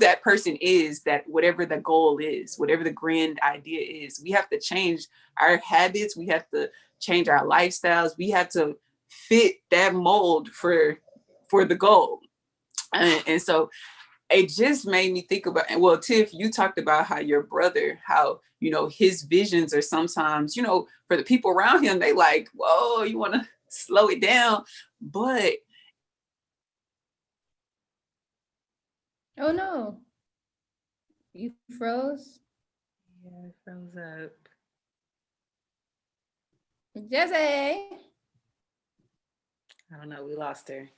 Speaker 2: that person is, that whatever the goal is, whatever the grand idea is. We have to change our habits. We have to change our lifestyles. We have to fit that mold for the goal. And so it just made me think about, well, Tiff, you talked about how your brother, how, his visions are sometimes, for the people around him, they like, whoa, you want to slow it down. But
Speaker 1: oh no, you froze.
Speaker 3: Yeah, I froze up.
Speaker 1: Jesse.
Speaker 3: I don't know, we lost her.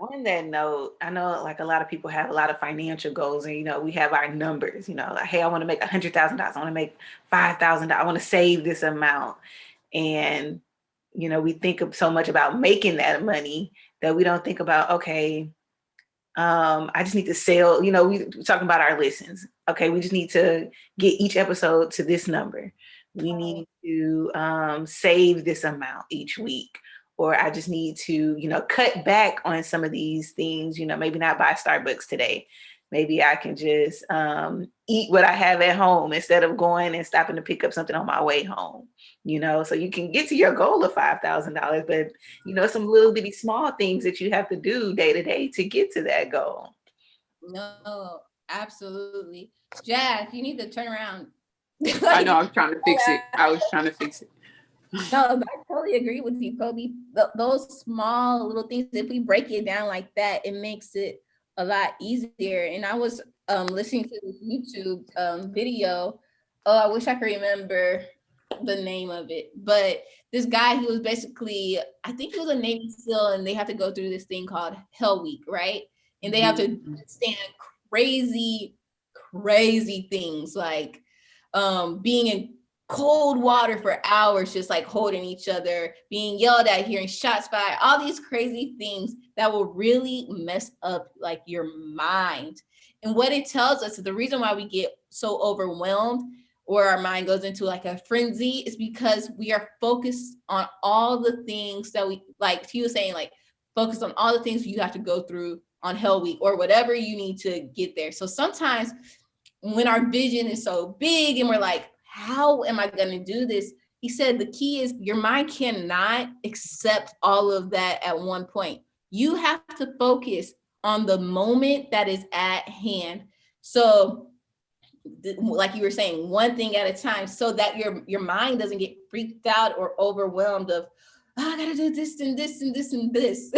Speaker 3: On that note, I know like a lot of people have a lot of financial goals, and we have our numbers, like, hey, I want to make $100,000, I want to make $5,000, I want to save this amount. And we think so much about making that money that we don't think about, okay, I just need to sell, we're talking about our listens. Okay, we just need to get each episode to this number. We need to save this amount each week. Or I just need to, cut back on some of these things, maybe not buy Starbucks today. maybe I can just eat what I have at home instead of going and stopping to pick up something on my way home, so you can get to your goal of $5,000, but some little bitty small things that you have to do day to day to get to that goal.
Speaker 1: No, absolutely. Jazz, you need to turn around.
Speaker 2: I know, I was trying to fix it.
Speaker 1: No, I totally agree with you, Kobe. Those small little things, if we break it down like that, it makes it a lot easier. And I was listening to this YouTube video. Oh, I wish I could remember the name of it. But this guy, he was basically, I think he was a Navy SEAL, and they have to go through this thing called Hell Week, right? And they have to stand crazy things like being in cold water for hours, just like holding each other, being yelled at, hearing shots fired, all these crazy things that will really mess up like your mind. And what it tells us is the reason why we get so overwhelmed or our mind goes into like a frenzy is because we are focused on all the things that we, like he was saying, like focus on all the things you have to go through on Hell Week or whatever you need to get there. So sometimes when our vision is so big and we're like, how am I going to do this? He said the key is your mind cannot accept all of that at one point. You have to focus on the moment that is at hand. So like you were saying, one thing at a time, so that your mind doesn't get freaked out or overwhelmed of, oh, I gotta do this and this and this and this,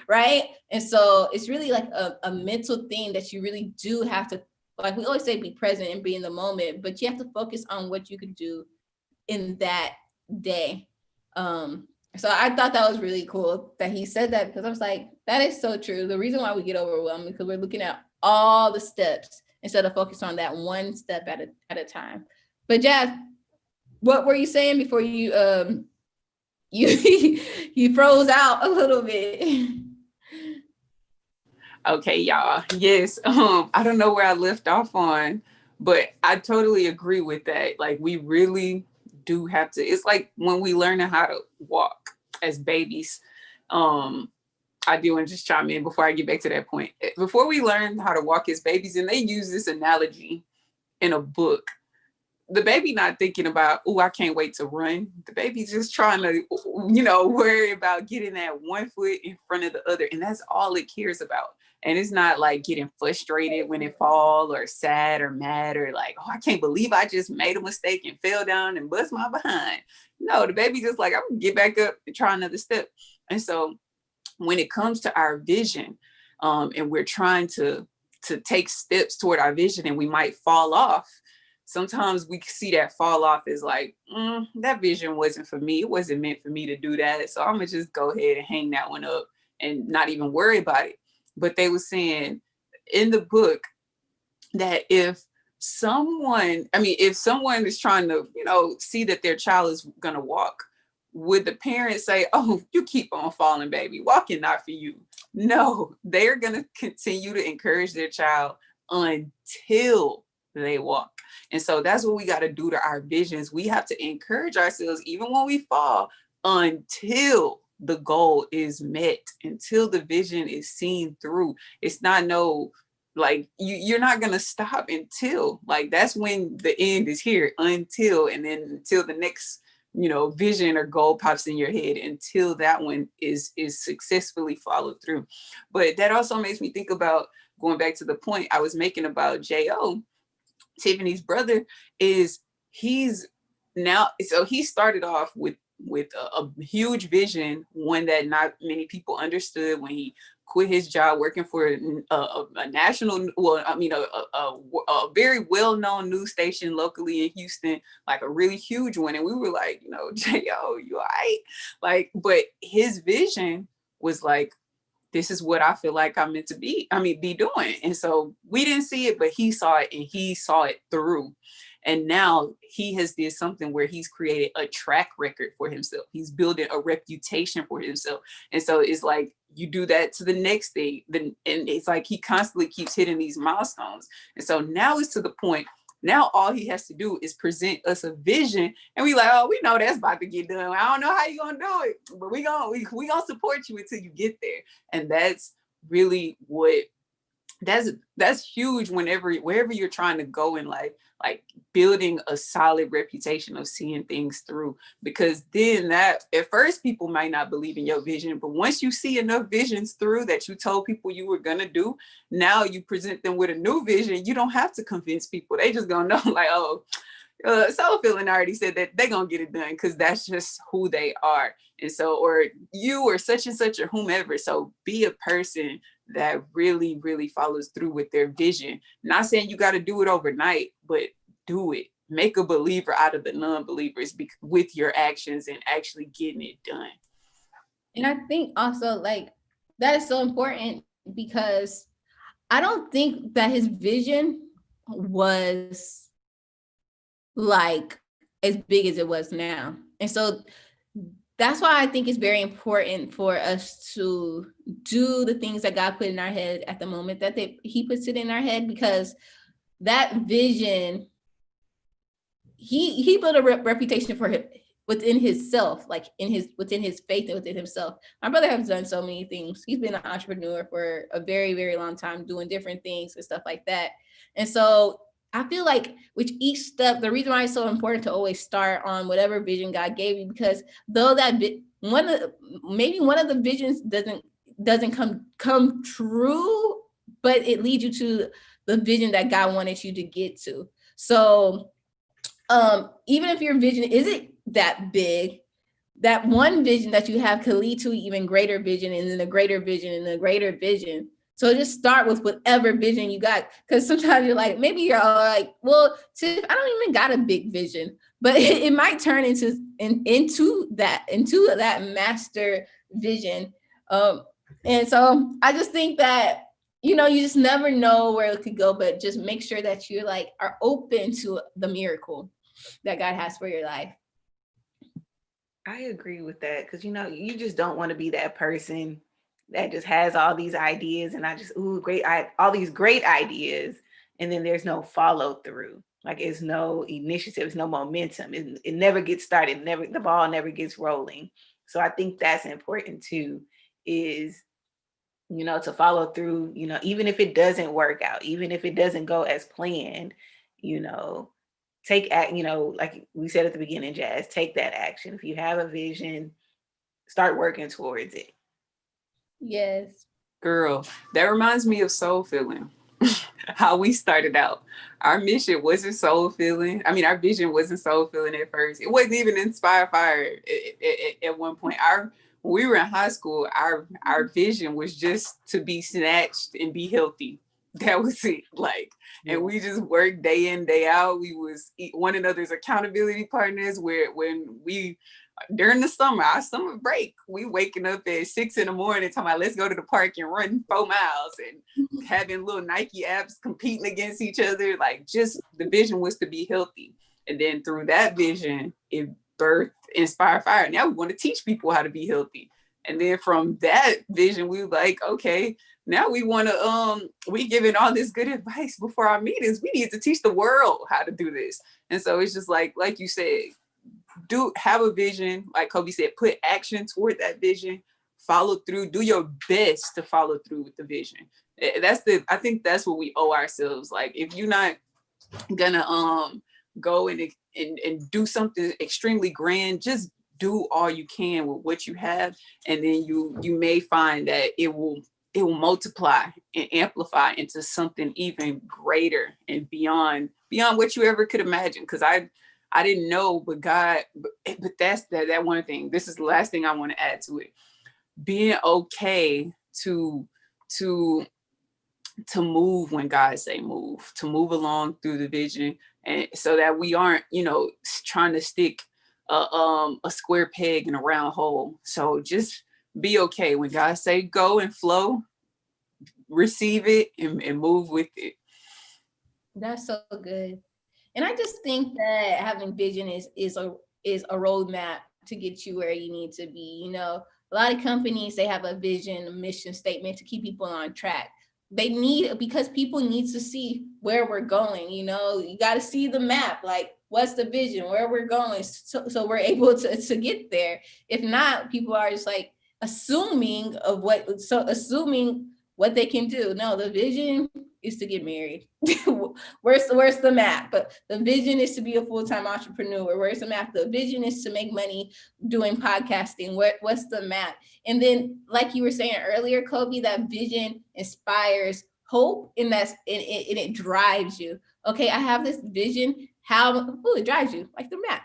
Speaker 1: right? And so it's really like a mental thing that you really do have to, like we always say, be present and be in the moment, but you have to focus on what you could do in that day. So I thought that was really cool that he said that, because I was like, that is so true. The reason why we get overwhelmed is because we're looking at all the steps instead of focusing on that one step at a time. But Jazz, what were you saying before you you froze out a little bit?
Speaker 2: Okay, y'all. Yes. I don't know where I left off on, but I totally agree with that. Like we really do have to, it's like when we learn how to walk as babies. I do want to just chime in before I get back to that point. Before we learn how to walk as babies, and they use this analogy in a book, the baby not thinking about, oh, I can't wait to run. The baby's just trying to, worry about getting that one foot in front of the other. And that's all it cares about. And it's not like getting frustrated when it fall or sad or mad or like, oh, I can't believe I just made a mistake and fell down and bust my behind. No, the baby just like, I'm gonna get back up and try another step. And so when it comes to our vision, and we're trying to take steps toward our vision and we might fall off, sometimes we see that fall off as like, that vision wasn't for me. It wasn't meant for me to do that. So I'm gonna just go ahead and hang that one up and not even worry about it. But they were saying in the book that if someone is trying to, see that their child is gonna walk, would the parents say, oh, you keep on falling, baby, walking not for you? No, they're gonna continue to encourage their child until they walk. And so that's what we got to do to our visions. We have to encourage ourselves even when we fall until the goal is met, until the vision is seen through. It's not you're not going to stop until, like, that's when the end is here, until, and then until the next, vision or goal pops in your head, until that one is successfully followed through. But that also makes me think about, going back to the point I was making about J.O., Tiffany's brother, is he started off with a huge vision, one that not many people understood, when he quit his job working for a national, a very well-known news station locally in Houston, like a really huge one. And we were like, J.O., you all right? Like, but his vision was like, this is what I feel like I'm meant to be doing. And so we didn't see it, but he saw it, and he saw it through. And now he has did something where he's created a track record for himself. He's building a reputation for himself. And so it's like, you do that to the next thing, and it's like he constantly keeps hitting these milestones. And so now it's to the point, now all he has to do is present us a vision, and we like, oh, we know that's about to get done. I don't know how you're gonna do it, but we gonna support you until you get there. And that's really what that's huge wherever you're trying to go in life, like building a solid reputation of seeing things through, because then that at first people might not believe in your vision, but once you see enough visions through that you told people you were gonna do, now you present them with a new vision. You don't have to convince people. They just gonna know like, oh, Soul Feeling already said that they're gonna get it done, because that's just who they are. And so, or you or such and such or whomever. So be a person that really, really follows through with their vision. Not saying you got to do it overnight, but do it. Make a believer out of the non-believers with your actions and actually getting it done.
Speaker 1: And I think also like that is so important, because I don't think that his vision was like as big as it was now. And so that's why I think it's very important for us to do the things that God put in our head at the moment that he puts it in our head, because that vision, he built a reputation for him within himself, like within his faith and within himself. My brother has done so many things. He's been an entrepreneur for a very, very long time, doing different things and stuff like that. And so I feel like with each step, the reason why it's so important to always start on whatever vision God gave you, because though that one of the visions doesn't come true, but it leads you to the vision that God wanted you to get to. So even if your vision isn't that big, that one vision that you have could lead to even greater vision, and then a greater vision and a greater vision. So just start with whatever vision you got, because sometimes you're like, maybe you're all like, well, Tiff, I don't even got a big vision, but it might turn into that master vision. And so I just think that, you just never know where it could go, but just make sure that you are open to the miracle that God has for your life.
Speaker 3: I agree with that, because you just don't want to be that person that just has all these ideas and all these great ideas, and then there's no follow through. Like it's no initiative, it's no momentum. It never gets started. The ball never gets rolling. So I think that's important too, is to follow through. Even if it doesn't work out, even if it doesn't go as planned, take act. Like we said at the beginning, Jazz, take that action. If you have a vision, start working towards it.
Speaker 1: Yes.
Speaker 2: Girl, that reminds me of Soul Feeling. How we started out. Our mission wasn't Soul Feeling. I mean, our vision wasn't Soul Feeling at first. It wasn't even Inspire Fire at one point. When we were in high school, our vision was just to be snatched and be healthy. That was it. And we just worked day in, day out. We was one another's accountability partners, when we, during the summer, our summer break, we waking up at 6 a.m. talking about, let's go to the park and run 4 miles, and having little Nike apps competing against each other. Just the vision was to be healthy. And then through that vision, it birthed Inspire Fire. Now we want to teach people how to be healthy. And then from that vision, we were like, okay, now we want to, we giving all this good advice before our meetings. We need to teach the world how to do this. And so it's just like you said, have a vision. Like Kobe said, put action toward that vision, follow through, do your best to follow through with the vision. I think that's what we owe ourselves. Like, if you're not gonna go and do something extremely grand, just do all you can with what you have, and then you may find that it will multiply and amplify into something even greater and beyond what you ever could imagine. Because I didn't know, but God, but that's that one thing. This is the last thing I want to add to it. Being okay to move when God say move, to move along through the vision, and so that we aren't, trying to stick a square peg in a round hole. So just be okay when God say go and flow, receive it and move with it.
Speaker 1: That's so good. And I just think that having vision is a roadmap to get you where you need to be. A lot of companies, they have a vision, a mission statement to keep people on track. Because people need to see where we're going. You got to see the map, like what's the vision, where we're going, so we're able to get there. If not, people are just assuming what they can do. No, the vision is to get married. Where's the map? But the vision is to be a full-time entrepreneur. Where's the map? The vision is to make money doing podcasting. What's the map? And then, like you were saying earlier, Kobe, that vision inspires hope, and it drives you. Okay, I have this vision. It drives you like the map.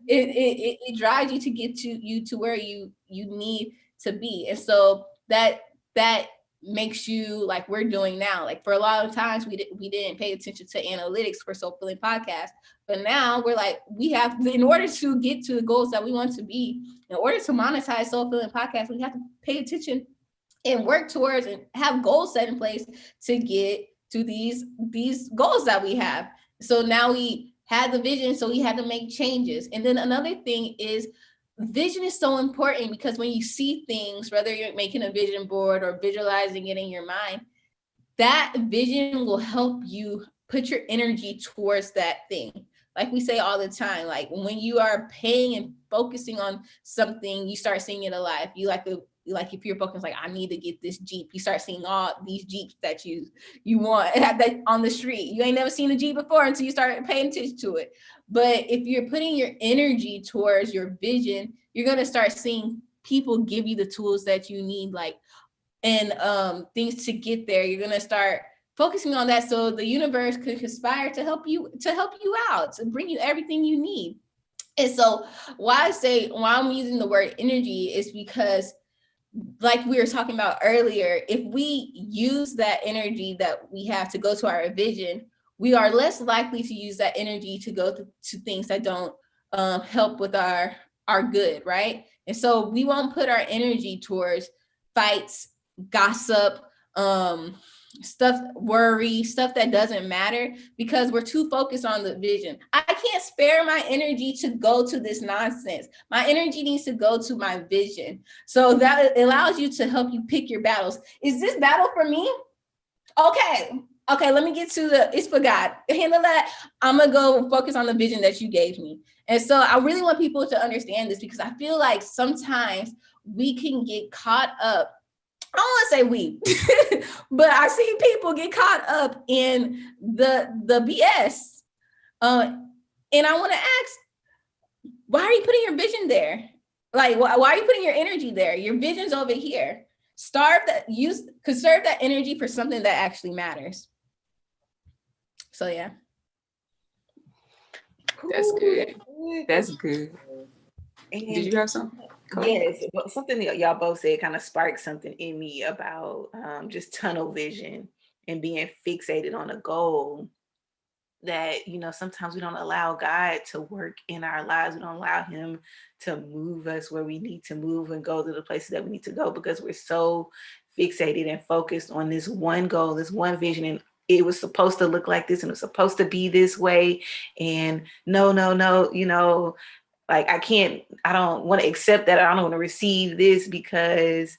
Speaker 1: it drives you to get to where you need to be. And so that makes you like we're doing now. Like for a lot of times we didn't pay attention to analytics for Soul Filling Podcast, but now we're like, we have, in order to get to the goals that we want to be, in order to monetize Soul Filling Podcast, we have to pay attention and work towards and have goals set in place to get to these goals that we have. So now we had the vision, so we had to make changes. And then another thing is, vision is so important, because when you see things, whether you're making a vision board or visualizing it in your mind, that vision will help you put your energy towards that thing. Like we say all the time, like when you are paying and focusing on something, you start seeing it alive. You like if you're focused, like, I need to get this Jeep, you start seeing all these Jeeps that you want that on the street. You ain't never seen a Jeep before until you start paying attention to it. But if you're putting your energy towards your vision, you're going to start seeing people give you the tools that you need, like, and things to get there. You're going to start focusing on that, so the universe could conspire to help you out, to bring you everything you need. And so why I'm using the word energy is because, like we were talking about earlier, if we use that energy that we have to go to our vision, we are less likely to use that energy to go to things that don't help with our good, right? And so we won't put our energy towards fights, gossip, stuff, worry, stuff that doesn't matter, because we're too focused on the vision. I can't spare my energy to go to this nonsense. My energy needs to go to my vision. So that allows you to help you pick your battles. Is this battle for me? Okay, let me get to it's for God. Handle that. I'm gonna go focus on the vision that you gave me. And so I really want people to understand this, because I feel like sometimes we can get caught up. I don't want to say we, but I see people get caught up in the BS. And I want to ask, why are you putting your vision there? Like, why are you putting your energy there? Your vision's over here. Conserve that energy for something that actually matters. So yeah.
Speaker 2: That's good. That's good.
Speaker 3: And
Speaker 2: did you have something?
Speaker 3: Yes, something that y'all both said kind of sparked something in me about just tunnel vision and being fixated on a goal. That, sometimes we don't allow God to work in our lives. We don't allow him to move us where we need to move and go to the places that we need to go, because we're so fixated and focused on this one goal, this one vision. And it was supposed to look like this, and it was supposed to be this way. And no, like, I don't want to accept that. I don't want to receive this because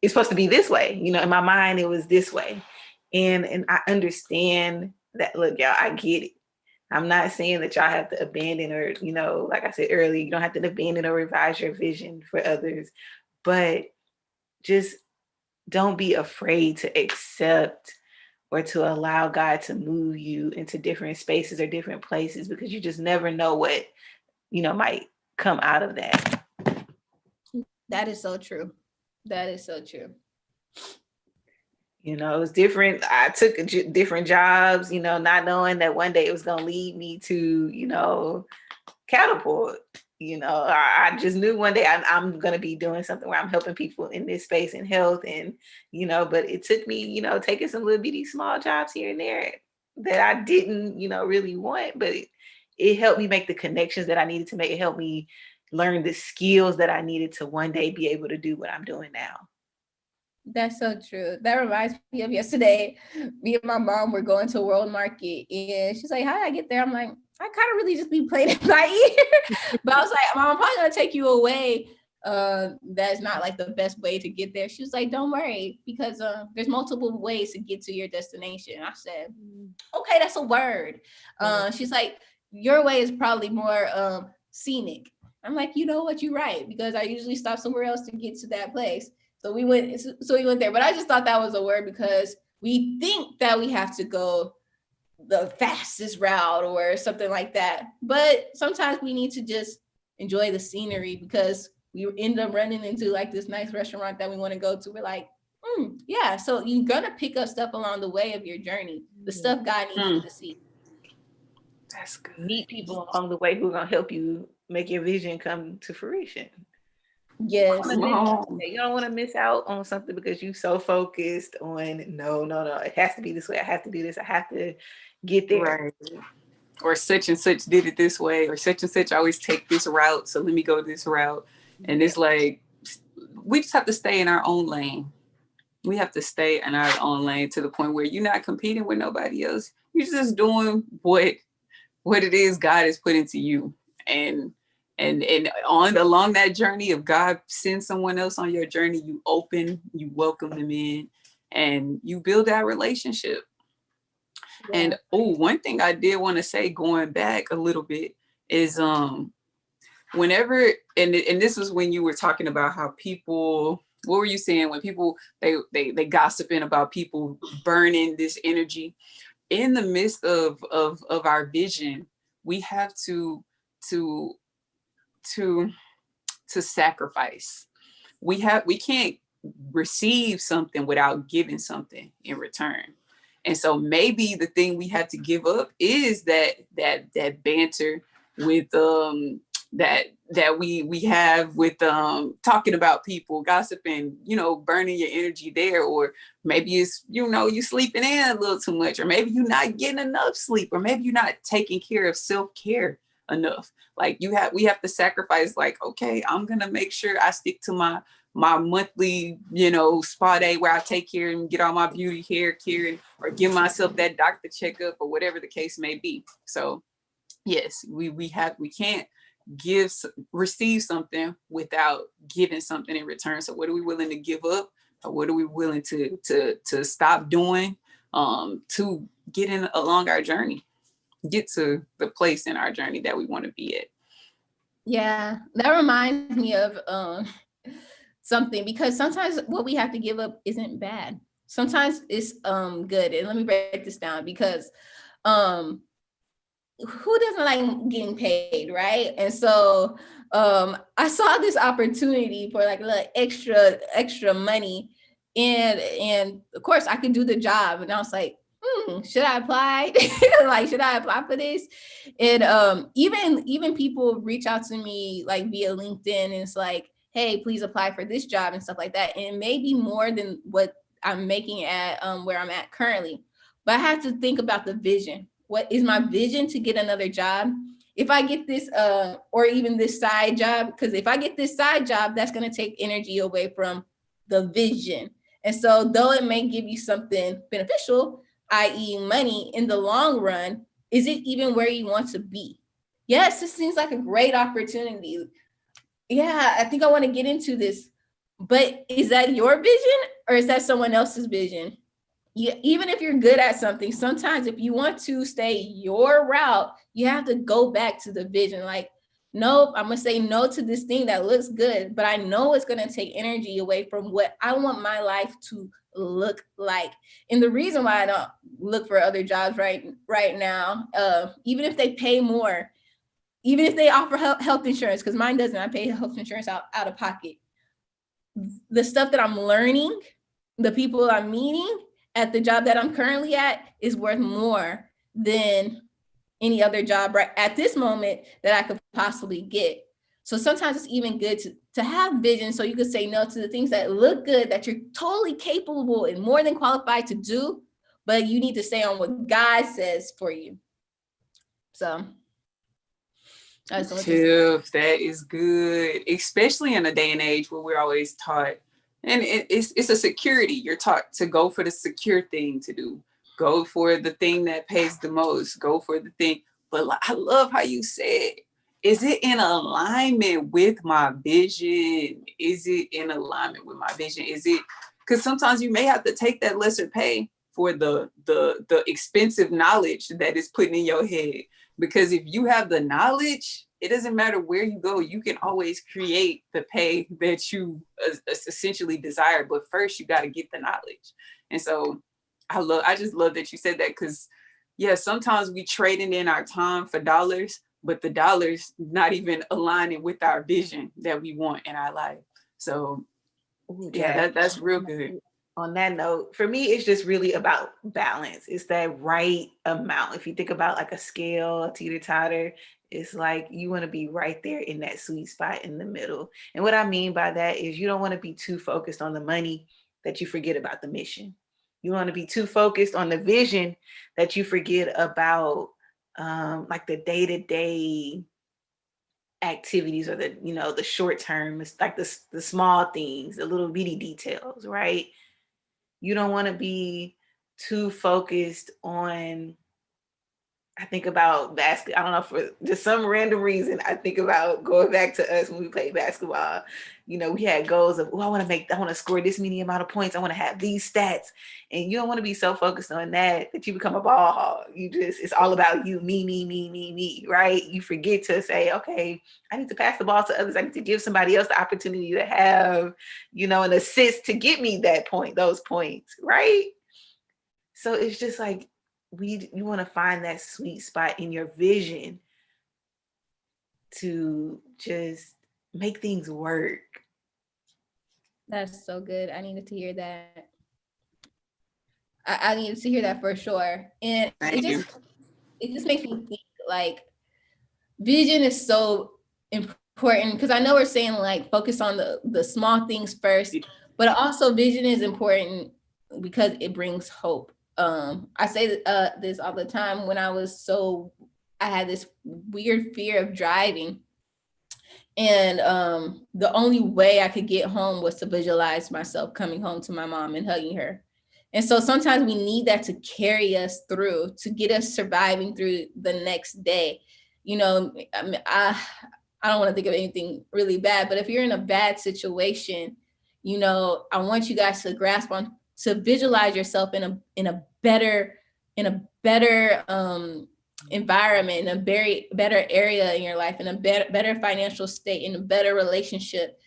Speaker 3: it's supposed to be this way. In my mind, it was this way. And I understand that. Look, y'all, I get it. I'm not saying that y'all have to abandon or, like I said earlier, you don't have to abandon or revise your vision for others, but just don't be afraid to accept or to allow God to move you into different spaces or different places, because you just never know what, might come out of that.
Speaker 1: That is so true. That is so true.
Speaker 3: It was different. I took different jobs, not knowing that one day it was going to lead me to, catapult. I just knew one day I'm going to be doing something where I'm helping people in this space in health. And, but it took me, taking some little bitty small jobs here and there that I didn't, really want, but it helped me make the connections that I needed to make. It helped me learn the skills that I needed to one day be able to do what I'm doing now. That's
Speaker 1: so true. That reminds me of yesterday. Me and my mom were going to a World Market, and she's like, how did I get there? I'm like, I kind of really just be playing it by ear. But I was like, Mom, I'm probably going to take you away. That's not like the best way to get there. She was like, don't worry, because there's multiple ways to get to your destination. I said, okay, that's a word. She's like, your way is probably more scenic. I'm like, you know what, you're right, because I usually stop somewhere else to get to that place. So we went there. But I just thought that was a word because we think that we have to go the fastest route or something like that. But sometimes we need to just enjoy the scenery because we end up running into like this nice restaurant that we want to go to. We're like, yeah. So you're gonna pick up stuff along the way of your journey, the stuff God needs you to see.
Speaker 2: That's good.
Speaker 3: Meet people along the way who are gonna help you make your vision come to fruition.
Speaker 1: Yes.
Speaker 3: You don't want to miss out on something because you're so focused on no, it has to be this way. I have to do this. I have to get there.
Speaker 2: Right. Or such and such did it this way, or such and such always take this route, so let me go this route. And it's like we just have to stay in our own lane. We have to stay in our own lane to the point where you're not competing with nobody else. You're just doing what it is God has put into you. And along that journey, if God sends someone else on your journey, you welcome them in, and you build that relationship. Yeah. And one thing I did want to say, going back a little bit, is whenever and this was when you were talking about how people, what were you saying, when people they gossiping about people burning this energy in the midst of our vision, we have to sacrifice. We can't receive something without giving something in return. And so maybe the thing we have to give up is that banter with that we have with talking about people, gossiping, burning your energy there. Or maybe it's you sleeping in a little too much, or maybe you're not getting enough sleep, or maybe you're not taking care of self-care enough. Like we have to sacrifice, like, okay, I'm gonna make sure I stick to my monthly, spa day where I take care and get all my beauty hair care, or give myself that doctor checkup, or whatever the case may be. So yes, we can't receive something without giving something in return. So what are we willing to give up, or what are we willing to stop doing to get in along our journey, get to the place in our journey that we want to be at?
Speaker 1: Yeah, that reminds me of something, because sometimes what we have to give up isn't bad. Sometimes it's good. And let me break this down, because who doesn't like getting paid, right? And so I saw this opportunity for like a little extra money, and of course I could do the job, and I was like, should I apply? Like, should I apply for this? And even people reach out to me like via LinkedIn, and it's like, hey, please apply for this job and stuff like that. And it may be more than what I'm making at where I'm at currently, but I have to think about the vision. What is my vision to get another job? If I get this, or even this side job, because if I get this side job, that's going to take energy away from the vision. And so though it may give you something beneficial, i.e. money, in the long run, is it even where you want to be? Yes, this seems like a great opportunity. Yeah, I think I want to get into this. But is that your vision, or is that someone else's vision? Even if you're good at something, sometimes if you want to stay your route, you have to go back to the vision. Like, nope, I'm going to say no to this thing that looks good, but I know it's going to take energy away from what I want my life to look like. And the reason why I don't look for other jobs right now, even if they pay more, even if they offer health insurance, because mine doesn't, I pay health insurance out of pocket. The stuff that I'm learning, the people I'm meeting at the job that I'm currently at is worth more than any other job right at this moment that I could possibly get. So sometimes it's even good to have vision, so you could say no to the things that look good, that you're totally capable and more than qualified to do, but you need to stay on what God says for you. So
Speaker 2: Tiff, that is good, especially in a day and age where we're always taught, and it's a security. You're taught to go for the secure thing to do, go for the thing that pays the most, go for the thing. But I love how you said, is it in alignment with my vision? Is it in alignment with my vision? Is it, because sometimes you may have to take that lesser pay for the expensive knowledge that is put in your head. Because if you have the knowledge, it doesn't matter where you go, you can always create the pay that you essentially desire. But first, you got to get the knowledge. And so I just love that you said that, because yeah, sometimes we trading in our time for dollars, but the dollars not even aligning with our vision that we want in our life. So yeah, that's real good.
Speaker 3: On that note, for me, it's just really about balance. It's that right amount. If you think about like a scale, a teeter-totter, it's like you want to be right there in that sweet spot in the middle. And what I mean by that is you don't want to be too focused on the money that you forget about the mission. You want to be too focused on the vision that you forget about like the day-to-day activities, or the short term. It's like the small things, the little bitty details, right? You don't want to be too focused on, I think about basketball. I don't know, for just some random reason, I think about going back to us when we played basketball. We had goals of, I want to score this many amount of points. I want to have these stats. And you don't want to be so focused on that you become a ball hog. It's all about you, me, right? You forget to say, okay, I need to pass the ball to others. I need to give somebody else the opportunity to have, an assist to get me those points, right? So it's just like, you want to find that sweet spot in your vision to just make things work.
Speaker 1: That's so good. I needed to hear that. I needed to hear that for sure. And it just makes me think, like, vision is so important, because I know we're saying like focus on the small things first, but also vision is important because it brings hope. I say this all the time. When I had this weird fear of driving, and the only way I could get home was to visualize myself coming home to my mom and hugging her. And so sometimes we need that to carry us through, to get us surviving through the next day. I don't want to think of anything really bad, but if you're in a bad situation, I want you guys to grasp on, to visualize yourself in a better environment, in a very better area in your life, in a better financial state, in a better relationship,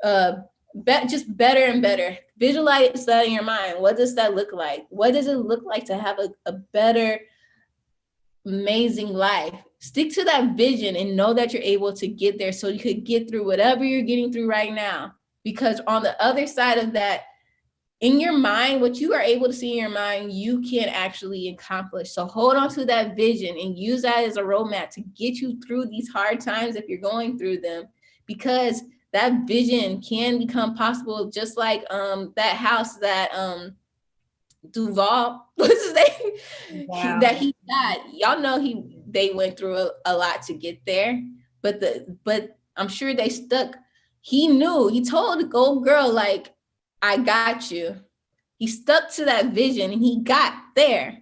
Speaker 1: just better and better. Visualize that in your mind. What does that look like? What does it look like to have a better, amazing life? Stick to that vision and know that you're able to get there, so you could get through whatever you're getting through right now. Because on the other side of that, in your mind, what you are able to see in your mind, you can actually accomplish. So hold on to that vision and use that as a roadmap to get you through these hard times if you're going through them, because that vision can become possible. Just like that house that Duval, what's his name?
Speaker 3: Wow.
Speaker 1: That he got. Y'all know they went through a lot to get there, but I'm sure they stuck. He knew. He told the old girl, like, I got you. He stuck to that vision and he got there,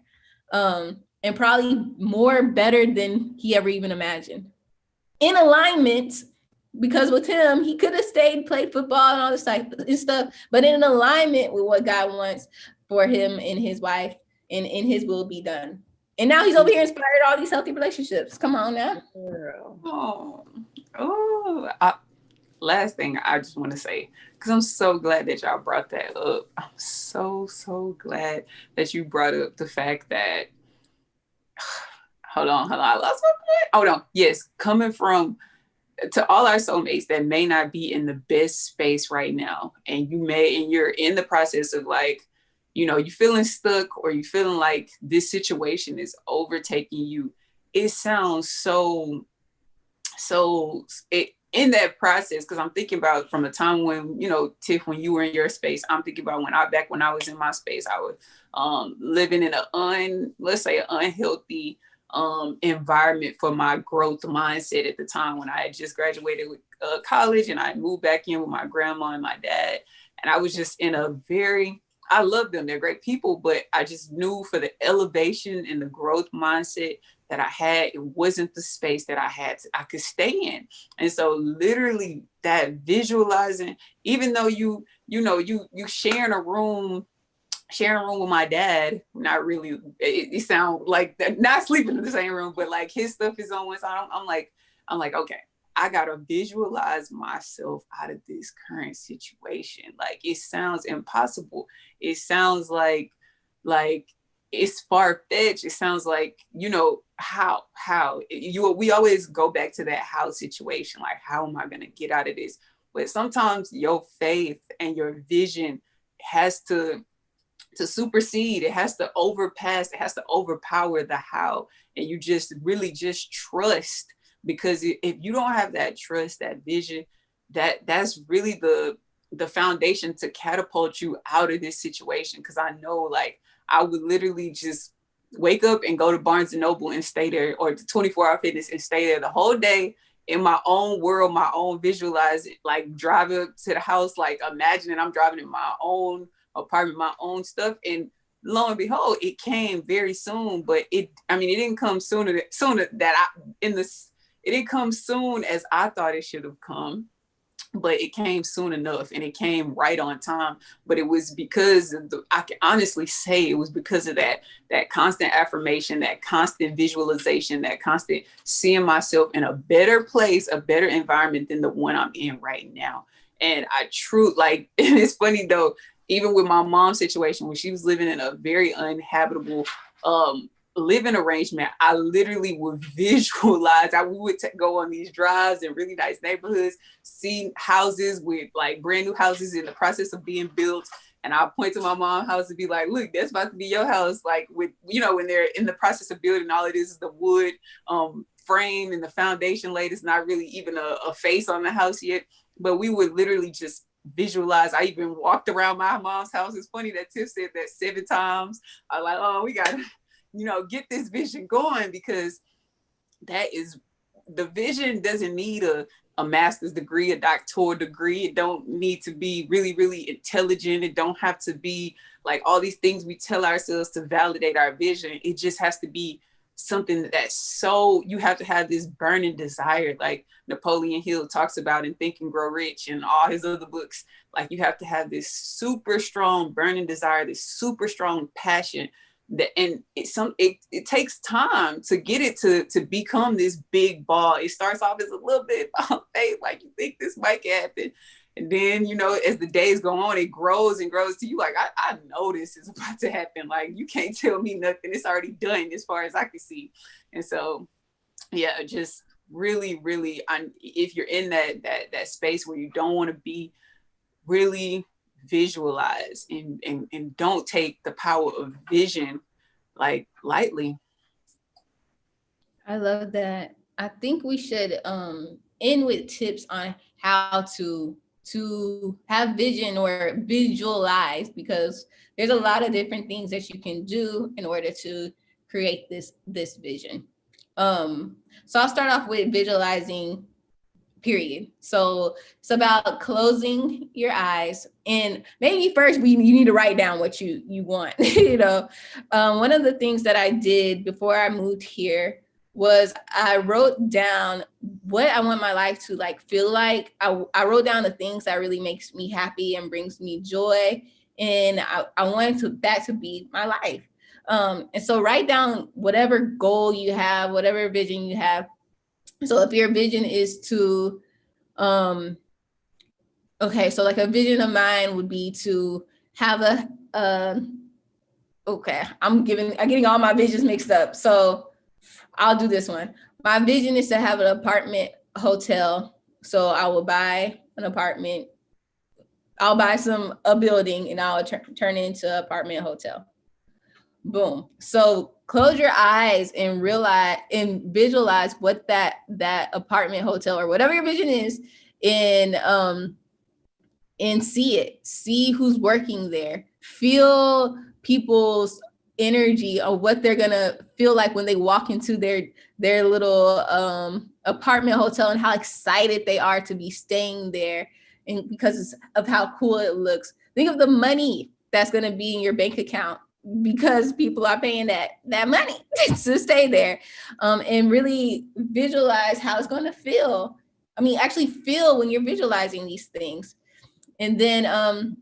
Speaker 1: and probably more better than he ever even imagined. In alignment, because with him, he could have stayed, played football and all this type and stuff, but in alignment with what God wants for him and his wife, and in his will be done. And now he's over here inspired all these healthy relationships. Come on now.
Speaker 2: Last thing I just want to say, because I'm so glad that y'all brought that up. I'm so glad that you brought up the fact that, hold on, I lost my point. Hold on. Yes, coming from, to all our soulmates that may not be in the best space right now, and you're in the process of, like, you feeling stuck, or you feeling like this situation is overtaking you. It sounds in that process, because I'm thinking about from a time when, Tiff, when you were in your space, I'm thinking about when I was in my space, I was living in an unhealthy environment for my growth mindset at the time, when I had just graduated with college, and I moved back in with my grandma and my dad. And I was just in I love them. They're great people, but I just knew for the elevation and the growth mindset that I had, it wasn't the space that I could stay in. And so literally that visualizing, even though you sharing a room with my dad, not really, it sounds like they're not sleeping in the same room, but like his stuff is on one side. I'm like, I'm like, okay, I gotta visualize myself out of this current situation. Like, it sounds impossible. It sounds like it's far-fetched. It sounds like, how we always go back to that how situation. Like, how am I gonna get out of this? But sometimes your faith and your vision has to supersede. It has to overpower the how. And you just really just trust, because if you don't have that trust, that vision, that's really the foundation to catapult you out of this situation. Because I know, like, I would literally just wake up and go to Barnes and Noble and stay there, or 24-hour fitness, and stay there the whole day in my own world, my own visualize it, like drive up to the house, like imagining I'm driving in my own apartment, my own stuff. And lo and behold, it came very soon. But it didn't come it didn't come soon as I thought it should have come, but it came soon enough, and it came right on time. But it was because I can honestly say it was because of that constant affirmation, that constant visualization, that constant seeing myself in a better place, a better environment than the one I'm in right now. And and it's funny though, even with my mom's situation, when she was living in a very uninhabitable living arrangement, I literally would visualize. We would go on these drives in really nice neighborhoods, see houses with like brand new houses in the process of being built. And I'll point to my mom's house and be like, look, that's about to be your house. Like, with, when they're in the process of building, all it is the wood frame and the foundation laid. It's not really even a face on the house yet. But we would literally just visualize. I even walked around my mom's house. It's funny that Tiff said that 7 times. I was like, oh, we got to get this vision going, because the vision doesn't need a master's degree, a doctoral degree. It don't need to be really, really intelligent. It don't have to be like all these things we tell ourselves to validate our vision. It just has to be something you have to have this burning desire, like Napoleon Hill talks about in Think and Grow Rich and all his other books. Like, you have to have this super strong burning desire, this super strong passion. It takes time to get it to become this big ball. It starts off as a little bit of faith, like you think this might happen, and then as the days go on, it grows and grows to you like, I know this is about to happen. Like, you can't tell me nothing. It's already done as far as I can see. And so, yeah, just really, really, if you're in that space where you don't want to be, really visualize and don't take the power of vision like lightly.
Speaker 1: I love that. I think we should end with tips on how to have vision or visualize, because there's a lot of different things that you can do in order to create this vision. So I'll start off with visualizing, period. So it's about closing your eyes, and maybe first you need to write down what you want. One of the things that I did before I moved here was I wrote down what I want my life to feel like. I wrote down the things that really makes me happy and brings me joy, and I wanted that to be my life. And so write down whatever goal you have, whatever vision you have. So if your vision is to, so a vision of mine would be to have I'm getting all my visions mixed up. So I'll do this one. My vision is to have an apartment hotel. So I will buy an apartment. I'll buy a building, and I'll turn it into an apartment hotel. Boom. So close your eyes and realize and visualize what that apartment hotel or whatever your vision is, and see it. See who's working there. Feel people's energy of what they're gonna feel like when they walk into their little apartment hotel, and how excited they are to be staying there, and because of how cool it looks. Think of the money that's gonna be in your bank account because people are paying that money to stay there, and really visualize how it's going to feel. Actually feel when you're visualizing these things. And then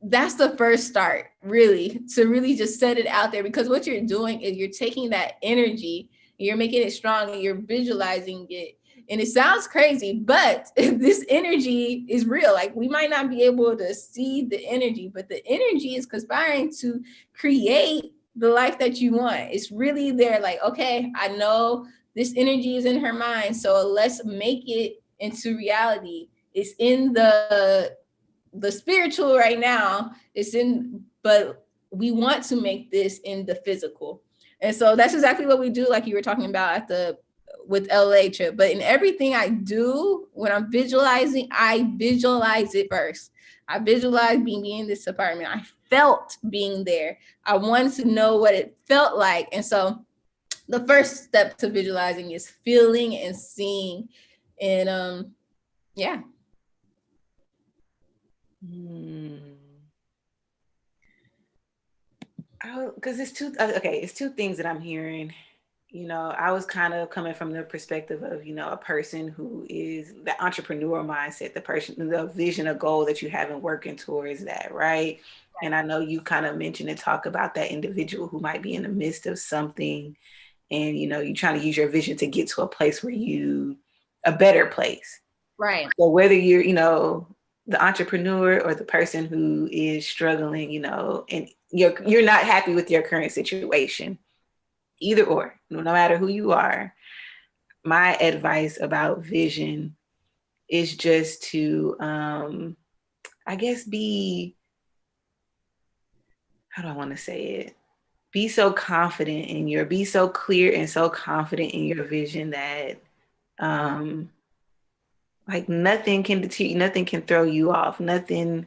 Speaker 1: that's the first start, really, to really just set it out there, because what you're doing is you're taking that energy, you're making it strong, and you're visualizing it, And it sounds crazy, but this energy is real. Like, we might not be able to see the energy, but the energy is conspiring to create the life that you want. It's really there. Like, okay, I know this energy is in her mind, so let's make it into reality. It's in the spiritual right now. It's in, but we want to make this in the physical. And so that's exactly what we do, like you were talking about at the with LA trip. But in everything I do, when I'm visualizing, I visualize it first. I visualize being in this apartment. I felt being there. I wanted to know what it felt like. And so the first step to visualizing is feeling and seeing. And yeah.
Speaker 3: Because it's two things that I'm hearing. You know, I was kind of coming from the perspective of, you know, a person who is the entrepreneur mindset, the person, the vision, a goal that you have and working towards that, right? And I know you kind of mentioned and talk about that individual who might be in the midst of something, and, you know, you're trying to use your vision to get to a place where a better place.
Speaker 1: Right.
Speaker 3: So whether you're, you know, the entrepreneur or the person who is struggling, you know, and you're not happy with your current situation, either or, no matter who you are, my advice about vision is just to, I guess, how do I want to say it? Be so clear and so confident in your vision that, like, nothing can deter you, nothing can throw you off, nothing.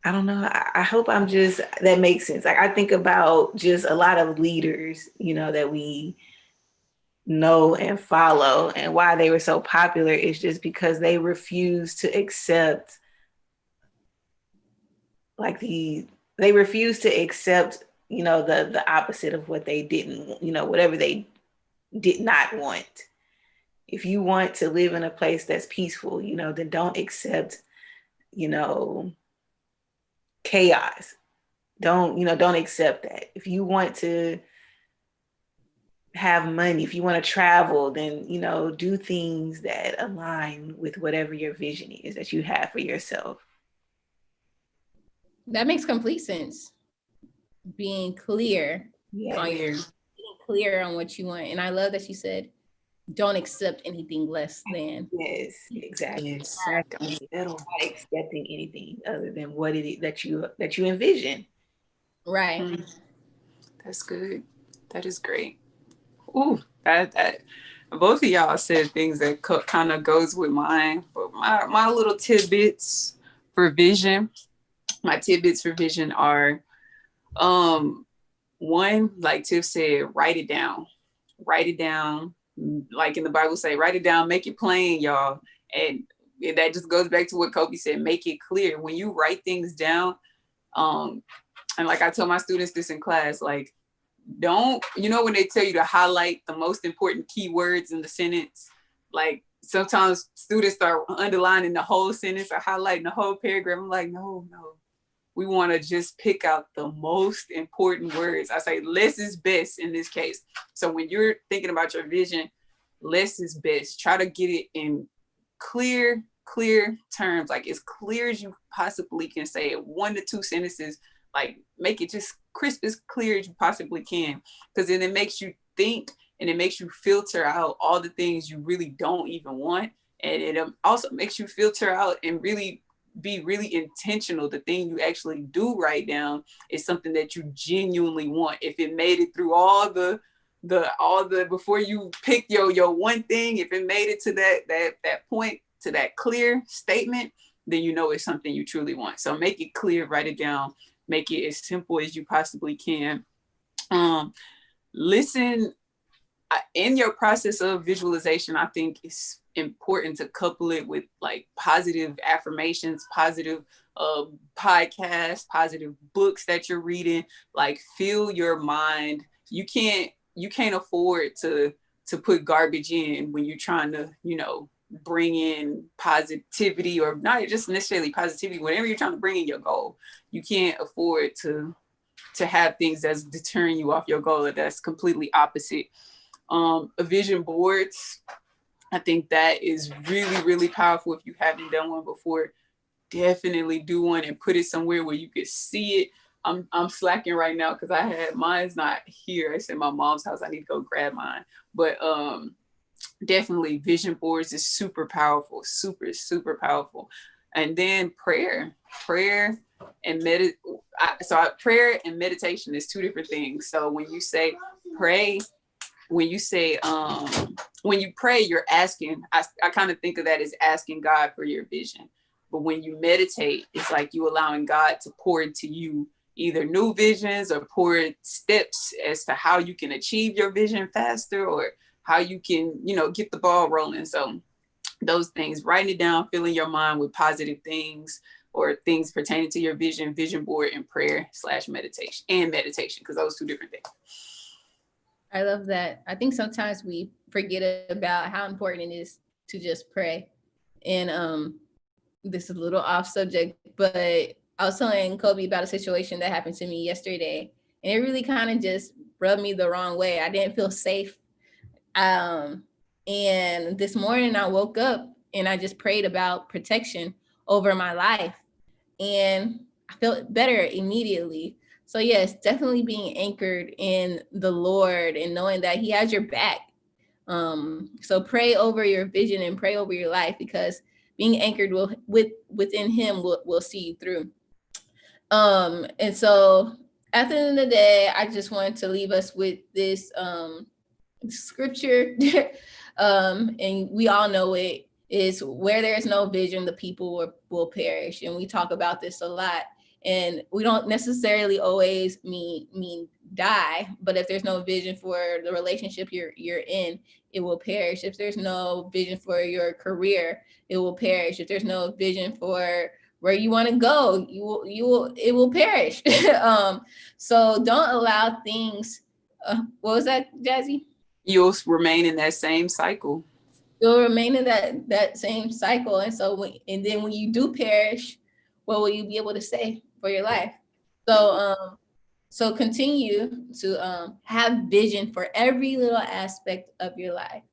Speaker 3: I don't know. I hope that makes sense. Like, I think about just a lot of leaders, you know, that we know and follow, and why they were so popular is just because they refused to accept, you know, the opposite of what they didn't, you know, whatever they did not want. If you want to live in a place that's peaceful, you know, then don't accept, you know, chaos. Don't accept that. If you want to have money, if you want to travel, then, you know, do things that align with whatever your vision is that you have for yourself.
Speaker 1: That makes complete sense. Being clear.
Speaker 3: Yeah.
Speaker 1: Being clear on what you want. And I love that you said, don't accept anything less than.
Speaker 3: Yes, exactly.
Speaker 2: Yes.
Speaker 3: Exactly. Not accepting anything other than what it is that you envision.
Speaker 1: Right.
Speaker 2: That's good. That is great. Ooh, that both of y'all said things that kind of goes with mine. But my little tidbits for vision, my tidbits for vision are, one, like Tiff said, write it down. Write it down. Like in the Bible say, write it down, make it plain, y'all. And that just goes back to what Kobe said, make it clear. When you write things down, and like I tell my students this in class, like, don't, you know, when they tell you to highlight the most important keywords in the sentence, like sometimes students start underlining the whole sentence or highlighting the whole paragraph. I'm like, no, we want to just pick out the most important words. I say less is best in this case. So when you're thinking about your vision, less is best. Try to get it in clear terms, like as clear as you possibly can say it, 1 to 2 sentences. Like, make it just crisp, as clear as you possibly can, because then it makes you think and it makes you filter out all the things you really don't even want. And it also makes you filter out and really be really intentional. The thing you actually do write down is something that you genuinely want. If it made it through all the before you picked your one thing, if it made it to that point, to that clear statement, then you know it's something you truly want. So make it clear, write it down, make it as simple as you possibly can. Listen, in your process of visualization, I think it's important to couple it with like positive affirmations, positive podcasts, positive books that you're reading. Like, fill your mind. You can't afford to put garbage in when you're trying to, you know, bring in positivity, or not just necessarily positivity, whenever you're trying to bring in your goal. You can't afford to have things that's deterring you off your goal, that's completely opposite. Vision boards, I think that is really, really powerful. If you haven't done one before, definitely do one and put it somewhere where you could see it. I'm slacking right now because I had mine's not here. It's in my mom's house. I need to go grab mine. But definitely vision boards is super powerful, super, super powerful. And then prayer and prayer and meditation is two different things. So when you say pray, when you pray, you're asking, I kind of think of that as asking God for your vision. But when you meditate, it's like you allowing God to pour into you either new visions or pour steps as to how you can achieve your vision faster, or how you can, get the ball rolling. So those things, writing it down, filling your mind with positive things or things pertaining to your vision board, and prayer / meditation, because those two different things.
Speaker 1: I love that. I think sometimes we forget about how important it is to just pray. And this is a little off subject, but I was telling Kobe about a situation that happened to me yesterday, and it really kind of just rubbed me the wrong way. I didn't feel safe. And this morning I woke up and I just prayed about protection over my life, and I felt better immediately. So yes, definitely being anchored in the Lord and knowing that He has your back. So pray over your vision and pray over your life, because being anchored within Him will see you through. And so at the end of the day, I just wanted to leave us with this scripture. And we all know it is, where there is no vision, the people will perish. And we talk about this a lot. And we don't necessarily always mean die, but if there's no vision for the relationship you're in, it will perish. If there's no vision for your career, it will perish. If there's no vision for where you want to go, it will perish. So don't allow things. What was that, Jazzy?
Speaker 2: You'll remain in that same cycle.
Speaker 1: You'll remain in that same cycle. And so when you do perish, what will you be able to say for your life? So continue to have vision for every little aspect of your life.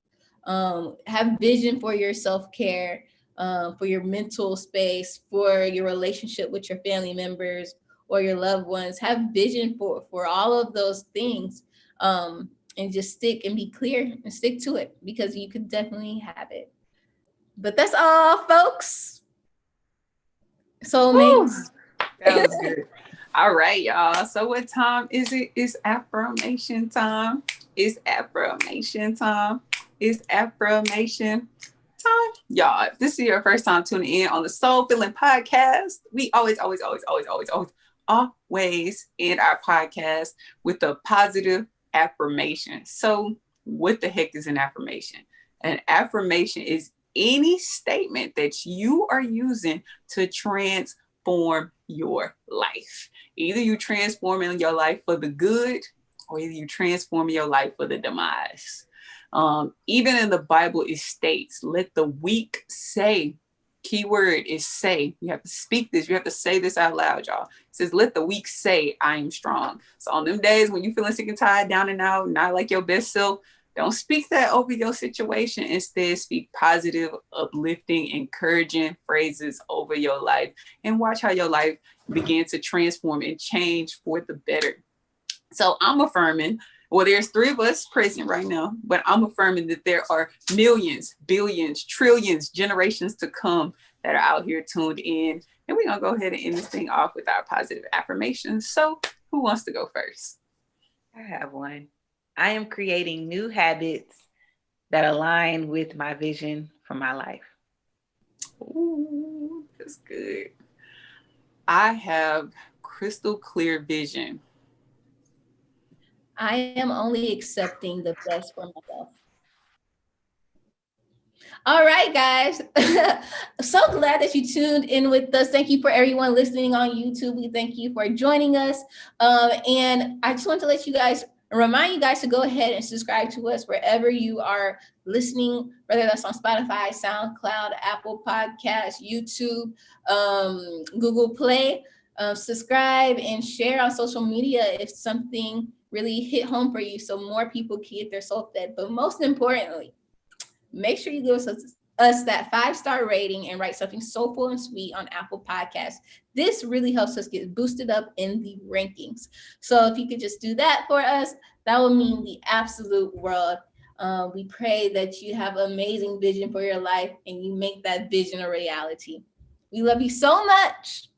Speaker 1: Have vision for your self-care, for your mental space, for your relationship with your family members or your loved ones. Have vision for all of those things, and just stick and be clear and stick to it, because you could definitely have it. But that's all, folks. Soulmates.
Speaker 2: That was good. All right, y'all. So what time is it? It's affirmation time. It's affirmation time. It's affirmation time. Y'all, if this is your first time tuning in on the Soul Filling Podcast, we always end our podcast with a positive affirmation. So what the heck is an affirmation? An affirmation is any statement that you are using to transform your life. Either you transforming your life for the good, or either you transform your life for the demise. Even in the Bible, it states, let the weak say. Keyword is say. You have to speak this. You have to say this out loud, y'all. It says, let the weak say, I am strong. So on them days when you feeling sick and tired, down and out, not like your best self, don't speak that over your situation. Instead, speak positive, uplifting, encouraging phrases over your life, and watch how your life begin to transform and change for the better. So I'm affirming, well, there's 3 of us present right now, but I'm affirming that there are millions, billions, trillions, generations to come that are out here tuned in. And we're going to go ahead and end this thing off with our positive affirmations. So who wants to go first?
Speaker 3: I have one. I am creating new habits that align with my vision for my life.
Speaker 2: Ooh, that's good. I have crystal clear vision.
Speaker 1: I am only accepting the best for myself. All right, guys. So glad that you tuned in with us. Thank you for everyone listening on YouTube. We thank you for joining us. And I just want to remind you guys to go ahead and subscribe to us wherever you are listening, whether that's on Spotify, SoundCloud, Apple Podcasts, YouTube, Google Play. Subscribe and share on social media if something really hit home for you so more people can get their soul fed. But most importantly, make sure you give us that 5-star rating and write something soulful and sweet on Apple Podcasts. This really helps us get boosted up in the rankings. So if you could just do that for us, that would mean the absolute world. We pray that you have an amazing vision for your life and you make that vision a reality. We love you so much.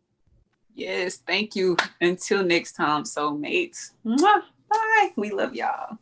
Speaker 2: Yes, thank you. Until next time, soulmates. Mwah. Bye. We love y'all.